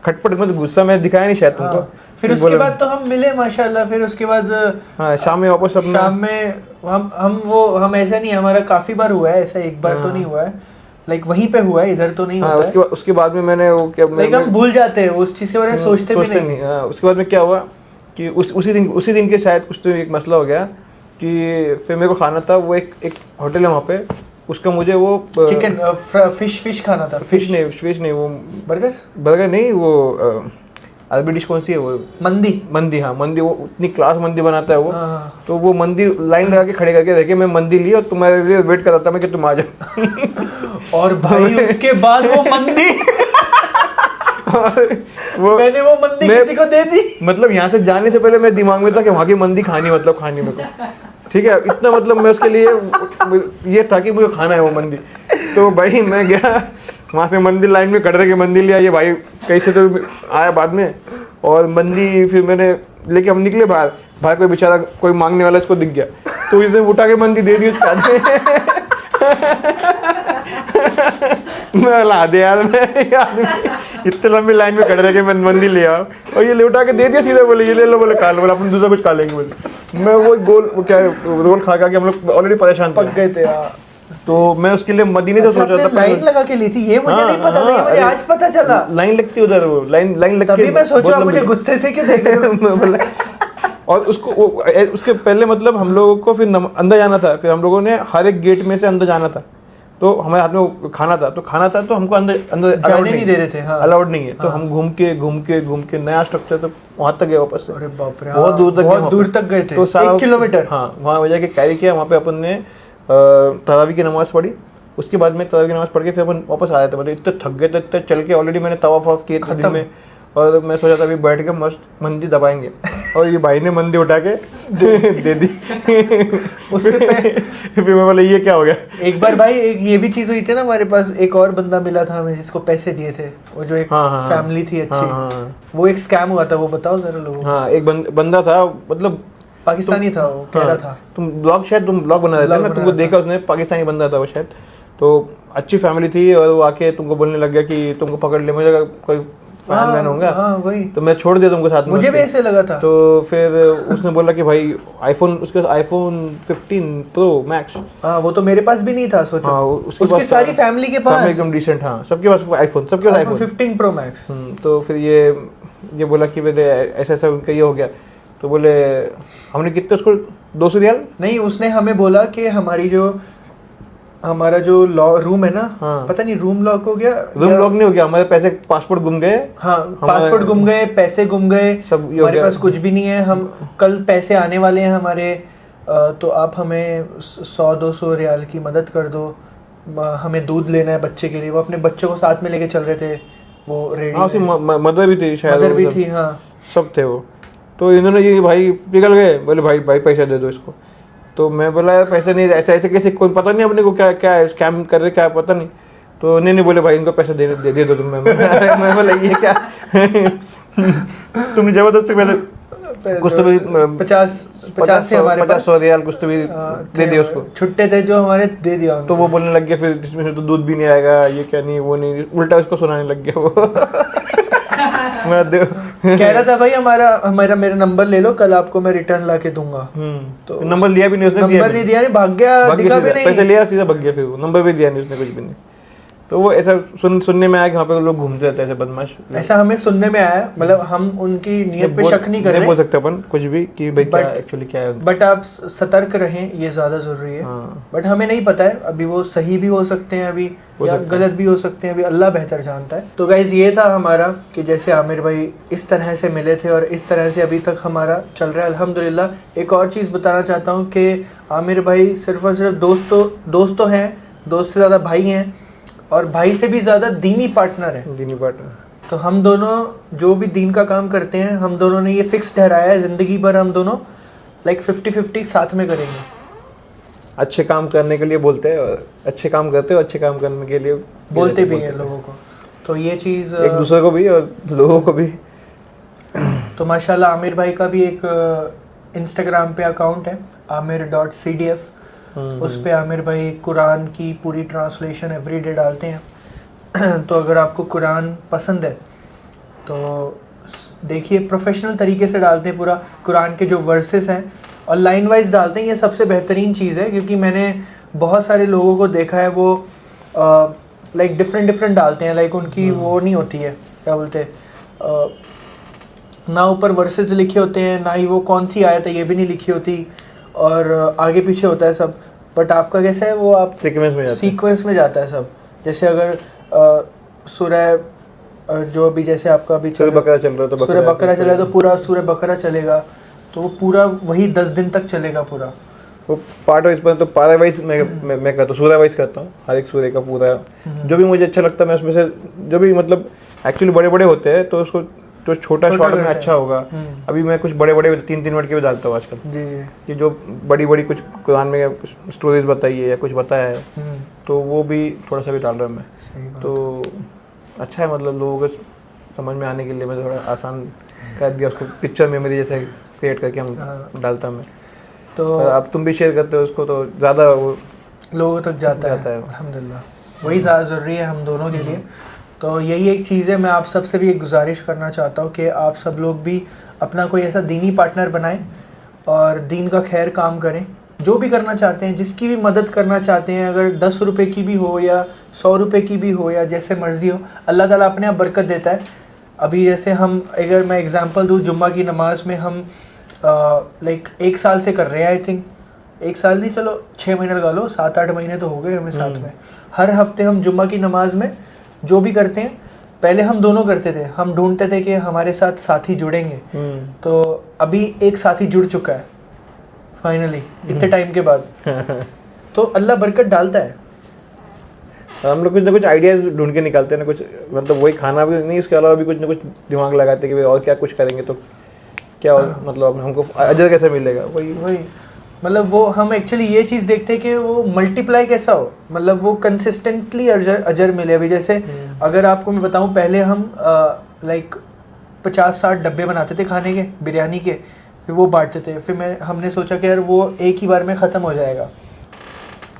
खटपट मतलब गुस्सा मैं दिखाया नहीं शायद तुमको। फिर उसके बाद तो हम मिले माशाल्लाह। फिर उसके बाद शाम में वापस शाम में हम ऐसा नहीं, हमारा काफ़ी बार हुआ है ऐसा, एक बार तो नहीं हुआ है, लाइक वहीं पे हुआ है, इधर तो नहीं हाँ, होता है। उसके बाद में मैंने वो क्या लाइक हम भूल जाते हैं उस चीज़ के बारे में, सोचते भी नहीं। हाँ, उसके बाद में क्या हुआ कि उसी दिन के शायद कुछ तो एक मसला हो गया कि फिर मेरे को खाना था, वो एक होटल है वहाँ पे, उसका मुझे वो चिकन फिश खाना था। फिश नहीं वो बर्गर नहीं, वो अरबी डिश कौन सी है वो, मंदी। हाँ मंदी, वो उतनी क्लास मंदी बनाता है वो। तो वो मंदी लाइन लगा के खड़े करके देखे, मैं मंदी ली और तुम्हारे लिए वेट कर रहा था मैं कि तुम आ जाओ। और भाई उसके बाद वो मंदी मैंने वो मंदी किसी को दे दी। मतलब यहाँ से जाने से पहले मेरे दिमाग में था कि वहाँ की मंदी खानी, मतलब खानी मेरे को, ठीक है, इतना मतलब मैं उसके लिए ये था कि मुझे खाना है वो मंदी। तो भाई मैं गया वहाँ से मंदी लाइन में खड़े के मंदी लिया, ये भाई कहीं से तो आया बाद में, और मंदी फिर मैंने लेके हम निकले बाहर, भाई कोई बेचारा कोई मांगने वाला इसको दिख गया, तो इसने उठा के मंदी दे दी उसके हाथ मैं ला दे यार, मैं इतने लंबी लाइन में खड़े रह के मैं मंदी ले आओ, और ये ले उठा के दे दिया सीधा, बोले ये ले लो, बोले खा लो, बोले अपन दूसरा कुछ खा लेंगे, बोले। मैं वो रोल खा के हम लोग ऑलरेडी परेशान पक गए थे यार। तो मैं उसके लिए मदीने से सोच रहा था, लाइन लगा के ली थी, ये मुझे नहीं पता था, मुझे आज पता चला। लाइन लगती उधर, वो लाइन लग के, तभी मैं सोचा मुझे गुस्से से क्यों देख रहे हो। और उसके पहले मतलब हम लोगों को फिर अंदर जाना था, फिर हम लोगों ने हर एक गेट में से अंदर जाना था, तो हमारे हाथ में खाना था तो हमको अंदर जाने नहीं दे रहे थे। हाँ। अलाउड नहीं है। तो हम घूम के नया स्ट्रक्चर तो वहाँ तक गए वापस से। अरे बाप रे, बहुत दूर तक गए थे, तो 1 किलोमीटर। हाँ, वहाँ वजह के कैरी किया, वहाँ पे अपन ने तरावी की नमाज़ पढ़ी, उसके बाद में तरावी की नमाज़ पढ़ के फिर अपन वापस आ रहे थे, मतलब इतने थक गए थे, इतने चल के ऑलरेडी मैंने तवाफ़ वाफ़ किए थे दिन में, और मैं सोचा था अभी बैठ के मस्त मंदी दबाएंगे, और ये भाई ने मंदी उठा के दे दी। उससे फिर मैं बोला ये क्या हो गया। एक बार भाई ये भी चीज़ हुई थी ना, हमारे पास एक और बंदा मिला था हमें जिसको पैसे दिए थे, वो जो एक फैमिली थी अच्छी, वो एक स्कैम हुआ था, वो बताओ जरा लोगों को। हाँ, एक बंदा था, मतलब पाकिस्तानी था, वो कह रहा था, तुम ब्लॉग बना रहे थे ना, तुमको देखा उसने, पाकिस्तानी बंदा था वो शायद, तो अच्छी फैमिली थी, और वो आके तुमको बोलने लग गया कि तुमको पकड़ ले, मुझे कोई फैन मैन होगा, वही तो मैं छोड़ दिया तुमको साथ में, मुझे भी ऐसे लगा था। तो फिर उसने बोला कि भाई उसके पास आईफोन 15 प्रो मैक्स, हाँ वो तो मेरे पास भी नहीं था, सोचो। हाँ, उसकी सारी फैमिली के पास एकदम डिसेंट, हाँ सबके पास आईफोन 15 प्रो मैक्स। तो फिर ये बोला कि मेरे ऐसा उनका ये हो गया, तो बोले हमने कितने उसको 200 रियाल नहीं, उसने हमें बोला कि हमारा जो रूम है ना, हाँ, पता नहीं रूम लॉक हो गया, रूम लॉक नहीं हो गया, हमारे पैसे पासपोर्ट गुम गए, हाँ पासपोर्ट गुम गए, पैसे गुम गए, सब हमारे पास कुछ भी नहीं है, हम कल पैसे आने वाले हैं हमारे, तो आप हमें 100-200 रियाल की मदद कर दो, हमें दूध लेना है बच्चे के लिए। वो अपने बच्चों को साथ में लेके चल रहे थे, वो रेडी, मदर भी थी शायद, मदर भी थी, हाँ सब थे वो। तो इन्होंने ये भाई पिघल गए, बोले भाई पैसा दे दो इसको। तो मैं बोला यार पैसे नहीं, ऐसे कैसे, कोई पता नहीं अपने को क्या स्कैम कर रहे, क्या पता नहीं। तो नहीं बोले भाई इनको पैसे दे दो तुम। मैं बोला ये क्या तुम जबरदस्ती पहले कुछ तो भी 50 थे हमारे पास, 100 रियाल कुछ तो भी दे दिया उसको, छुट्टे थे जो हमारे, दे दिया। तो वो बोलने लग गया फिर इसमें से तो दूध भी नहीं आएगा, ये क्या नहीं वो नहीं, उल्टा उसको सुनाने लग गया वो। कह रहा था भाई मेरा नंबर ले लो, कल आपको मैं रिटर्न ला के दूंगा। तो नंबर लिया भी नहीं उसने, नंबर नहीं दिया, नहीं भाग गया, दिखा भी नहीं, पैसे लिया सीधा भाग गया, फिर वो नंबर भी दिया नहीं उसने, कुछ भी नहीं। तो वो ऐसा सुनने में आया कि वहाँ पे लोग घूमते रहते हैं ऐसे बदमाश, ऐसा हमें सुनने में आया, मतलब हम उनकी नियत पे शक नहीं कर रहे, बोल सकते अपन कुछ भी कि भाई क्या एक्चुअली क्या है, बट आप सतर्क रहें, ये ज्यादा जरूरी है। बट हमें नहीं पता है अभी, वो सही भी हो सकते हैं अभी, या गलत भी हो सकते हैं अभी, अल्लाह बेहतर जानता है। तो गाइज ये था हमारा कि जैसे आमिर भाई इस तरह से मिले थे और इस तरह से अभी तक हमारा चल रहा है अल्हम्दुलिल्लाह। एक और चीज़ बताना चाहता हूँ कि आमिर भाई सिर्फ और सिर्फ दोस्त तो हैं, दोस्त से ज़्यादा भाई हैं, और भाई से भी ज़्यादा दीनी पार्टनर है, दीनी पार्टनर। तो हम दोनों जो भी दीन का काम करते हैं, हम दोनों ने ये फिक्स ठहराया है ज़िंदगी भर हम दोनों 50-50 साथ में करेंगे। अच्छे काम करने के लिए बोलते हैं, और अच्छे काम करते हो, अच्छे काम करने के लिए बोलते भी हैं लोगों को, तो ये चीज़ एक दूसरे को भी और लोगों को भी। तो माशाल्लाह आमिर भाई का भी एक इंस्टाग्राम पे अकाउंट है amir.cdf, उस पे आमिर भाई कुरान की पूरी ट्रांसलेशन एवरीडे डालते हैं। तो अगर आपको कुरान पसंद है तो देखिए, प्रोफेशनल तरीके से डालते हैं, पूरा कुरान के जो वर्सेस हैं और लाइन वाइज डालते हैं। ये सबसे बेहतरीन चीज़ है, क्योंकि मैंने बहुत सारे लोगों को देखा है वो लाइक डिफरेंट डालते हैं, लाइक उनकी वो नहीं होती है, क्या बोलते हैं, ना ऊपर वर्सेस लिखे होते हैं, ना ही वो कौन सी आयत है ये भी नहीं लिखी होती, और आगे पीछे होता है सब। बट आपका कैसा है, वो आप सीक्वेंस में जाता है सब। जैसे अगर सूरह जो भी जैसे आपका अभी सूरह बकरा चल रहा है, तो सूरह बकरा चल रहा है तो पूरा सूरह बकरा चलेगा, तो वो पूरा वही 10 दिन तक चलेगा पूरा। वो पार्ट वाइज पर तो पारा वाइज मैं करता हूँ, सूरह वाइज करता हूँ, हर एक सूरह का पूरा जो भी मुझे अच्छा लगता है मैं उसमें से जो भी मतलब एक्चुअली बड़े बड़े होते हैं तो उसको तो छोटा शॉर्ट में अच्छा होगा। अभी मैं कुछ बड़े बड़े 3-3 मिनट के भी डालता हूँ आजकल जी। कि जो बड़ी बड़ी कुछ कुरान में स्टोरीज बताई है या कुछ बताया है तो वो भी थोड़ा सा भी डाल रहा हूँ मैं, तो अच्छा है मतलब लोगों को समझ में आने के लिए मैं थोड़ा आसान कर दिया उसको, पिक्चर मेमोरी जैसे क्रिएट करके हम डालता मैं। तो अब तुम भी शेयर करते हो उसको तो ज़्यादा वो लोगों तक जाता है अल्हम्दुलिल्लाह, वही ज़्यादा ज़रूरी है हम दोनों के लिए। तो यही एक चीज़ है, मैं आप सब से भी एक गुजारिश करना चाहता हूँ कि आप सब लोग भी अपना कोई ऐसा दीनी पार्टनर बनाएं और दीन का खैर काम करें, जो भी करना चाहते हैं, जिसकी भी मदद करना चाहते हैं, अगर 10 रुपये की भी हो या 100 रुपये की भी हो या जैसे मर्ज़ी हो, अल्लाह ताला अपने आप बरकत देता है। अभी जैसे हम, अगर मैं एग्ज़ाम्पल दूँ, जुम्मा की नमाज़ में हम लाइक 1 साल से कर रहे हैं, आई थिंक 1 साल नहीं, चलो 6 महीने लगा लो, 7-8 महीने तो हो गए हमें साथ में। हर हफ्ते हम जुम्मा की नमाज़ में जो भी करते हैं, पहले हम दोनों करते थे, हम ढूंढते थे कि हमारे साथ साथी जुड़ेंगे, तो अभी एक साथी जुड़ चुका है फाइनली इतने टाइम के बाद। तो अल्लाह बरकत डालता है। हम लोग कुछ ना कुछ आइडियाज ढूंढ के निकालते हैं ना, कुछ मतलब वही खाना भी नहीं, उसके अलावा भी कुछ ना कुछ दिमाग लगाते हैं कि और क्या कुछ करेंगे तो क्या मतलब हमको अजर कैसे मिलेगा, वही मतलब वो हम एक्चुअली ये चीज़ देखते हैं कि वो मल्टीप्लाई कैसा हो, मतलब वो कंसिस्टेंटली अजर मिले। अभी जैसे अगर आपको मैं बताऊं, पहले हम लाइक 50-60 डब्बे बनाते थे खाने के, बिरयानी के, फिर वो बांटते थे। फिर हमने सोचा कि यार वो एक ही बार में ख़त्म हो जाएगा।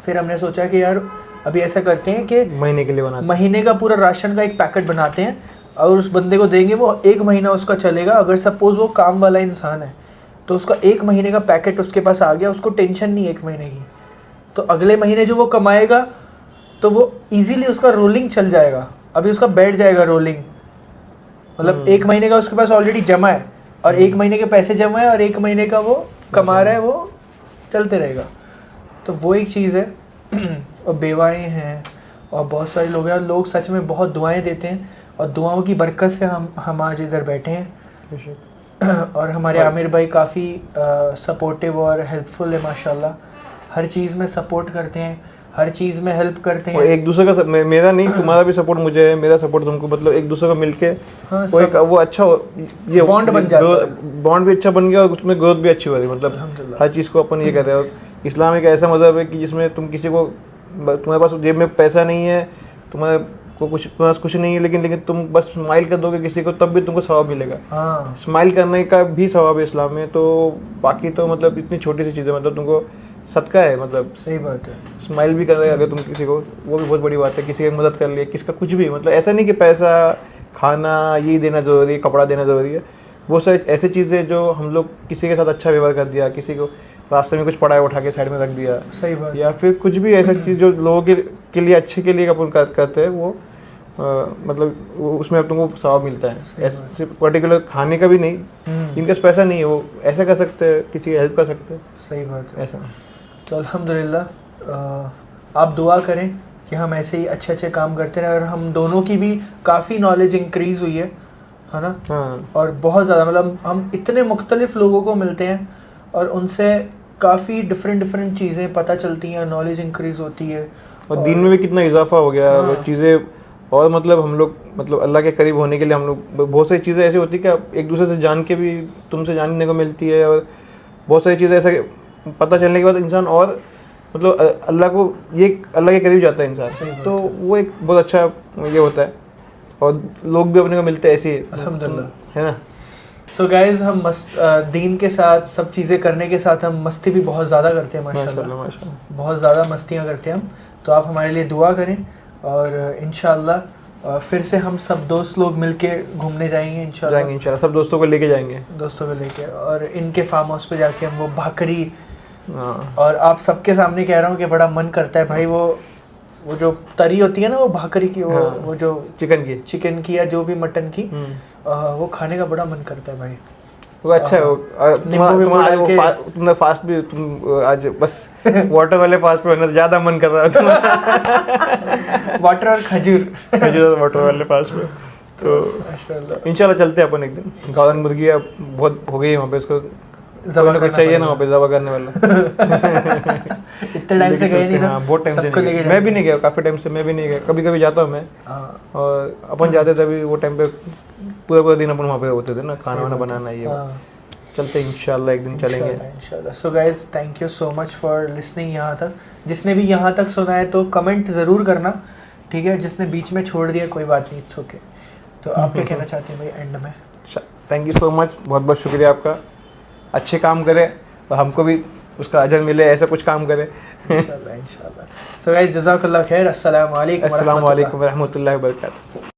फिर हमने सोचा कि यार अभी ऐसा करते हैं कि महीने का पूरा राशन का एक पैकेट बनाते हैं और उस बंदे को देंगे, वो 1 महीना उसका चलेगा। अगर सपोज़ वो काम वाला इंसान है तो उसका 1 महीने का पैकेट उसके पास आ गया, उसको टेंशन नहीं 1 महीने की, तो अगले महीने जो वो कमाएगा तो वो इजीली उसका रोलिंग चल जाएगा। अभी उसका बैठ जाएगा रोलिंग, मतलब 1 महीने का उसके पास ऑलरेडी जमा है और 1 महीने के पैसे जमा है और 1 महीने का वो कमा रहा है, वो चलते रहेगा। तो वो एक चीज़ है। और बेवाएँ हैं और बहुत सारे लोग हैं, लोग सच में बहुत दुआएं देते हैं और दुआओं की बरकत से हम आज इधर बैठे हैं। और हमारे आमिर भाई काफ़ी सपोर्टिव और हेल्पफुल है माशाल्लाह, हर चीज़ में सपोर्ट करते हैं, हर चीज़ में हेल्प करते हैं। एक दूसरे का मेरा नहीं, तुम्हारा भी सपोर्ट मुझे है, मेरा सपोर्ट तुमको, मतलब एक दूसरे को मिलके वो अच्छा ये बॉन्ड बन जाता है, बॉन्ड भी अच्छा बन गया और उसमें ग्रोथ भी अच्छी हो रही, मतलब हर चीज़ को अपन ये कहते हैं। और इस्लाम एक ऐसा मज़हब है कि जिसमें तुम किसी को, तुम्हारे पास जेब में पैसा नहीं है, तुम्हारे को कुछ नहीं है, लेकिन तुम बस स्माइल कर दोगे किसी को तब भी तुमको सवाब मिलेगा। स्माइल करने का भी सवाब है इस्लाम में। तो बाकी तो मतलब इतनी छोटी सी चीज़ें, मतलब तुमको सदका है, मतलब सही बात है। स्माइल भी कर रहे अगर तुम किसी को, वो भी बहुत बड़ी बात है। किसी की मदद कर लिए, किसका कुछ भी, मतलब ऐसा नहीं कि पैसा, खाना ये देना ज़रूरी है, कपड़ा देना ज़रूरी है। बहुत सारी ऐसी चीज़ें जो हम लोग किसी के साथ अच्छा व्यवहार कर दिया, किसी को रास्ते में कुछ पड़ा है उठा के साइड में रख दिया, सही बात, या फिर कुछ भी ऐसा चीज़ जो लोगों के लिए अच्छे के लिए अपन करते हैं, वो मतलब उसमें अब तुमको सवाब मिलता है। ऐसे पर्टिकुलर खाने का भी नहीं, जिनके पास पैसा नहीं है वो ऐसा कर सकते हैं, किसी की हेल्प कर सकते हैं। सही बात है। ऐसा तो अल्हम्दुलिल्लाह आप दुआ करें कि हम ऐसे ही अच्छे अच्छे काम करते रहें। और हम दोनों की भी काफ़ी नॉलेज इंक्रीज़ हुई है ना। हाँ। और बहुत ज़्यादा, मतलब हम इतने मुख्तलिफ़ लोगों को मिलते हैं और उनसे काफ़ी डिफरेंट चीज़ें पता चलती हैं, नॉलेज इंक्रीज़ होती है। और दीन में भी कितना इजाफा हो गया, वो चीज़ें। और मतलब हम लोग, मतलब अल्लाह के करीब होने के लिए हम लोग, बहुत सारी चीज़ें ऐसी होती है कि एक दूसरे से जान के भी तुमसे जानने को मिलती है। और बहुत सारी चीज़ें ऐसा पता चलने के बाद इंसान और मतलब अल्लाह के करीब जाता है इंसान। तो वो एक बहुत अच्छा ये होता है और लोग भी अपने को मिलते हैं ऐसे ही, अल्हम्दुलिल्लाह, है ना। सो गाइज हम दीन के साथ सब चीज़ें करने के साथ हम मस्ती भी बहुत ज़्यादा करते हैं माशाल्लाह, बहुत ज़्यादा मस्तियाँ करते हैं हम। तो आप हमारे लिए दुआ करें और इंशाल्लाह फिर से हम सब दोस्त लोग मिलके घूमने जाएंगे इंशाल्लाह। सब दोस्तों को लेके जाएंगे, और इनके फार्म हाउस पे जाके हम वो भाकरी, और आप सबके सामने कह रहा हूँ कि बड़ा मन करता है भाई, वो वो जो तरी होती है ना वो भाकरी की, वो जो चिकन की या जो भी मटन की, वो खाने का बड़ा मन करता है भाई। वो अच्छा है। तुमने फास्ट भी तुम आज बस वाटर वाले फास्ट पे होना ज्यादा मन कर रहा था। वाटर और खजूर वाटर वाले फास्ट पे। तो इंशाल्लाह चलते हैं अपन एक दिन। गावरान मुर्गी बहुत हो गई है वहाँ पे, उसको जबा चाहिए ना वहाँ पे जबा करने वाला। इतने टाइम से गए नहीं ना। बहुत टाइम से नहीं गया, मैं भी नहीं गया, काफी टाइम से मैं भी नहीं गया। कभी कभी जाता हूँ मैं, और अपन जाते थे अभी वो टाइम पे पूरा दिन अपन वहाँ पे होते थे ना, खाना वाना बनाना ये। चलते इंशाल्लाह एक दिन चलेंगे इंशाल्लाह। So guys thank you so much for listening यहाँ तक। जिसने भी यहाँ तक सुना है तो कमेंट ज़रूर करना, ठीक है। जिसने बीच में छोड़ दिया कोई बात नहीं, इट्स ओके। तो आप क्या कहना चाहते हैं भाई एंड में? थैंक यू सो मच, बहुत बहुत शुक्रिया आपका। अच्छे काम करें तो हमको भी उसका अजर मिले, ऐसा कुछ काम करें इंशाल्लाह इंशाल्लाह। सो गाइस जज़ाकल्लाह खैर। अस्सलाम वालेकुम व रहमतुल्लाहि व बरकातुहू।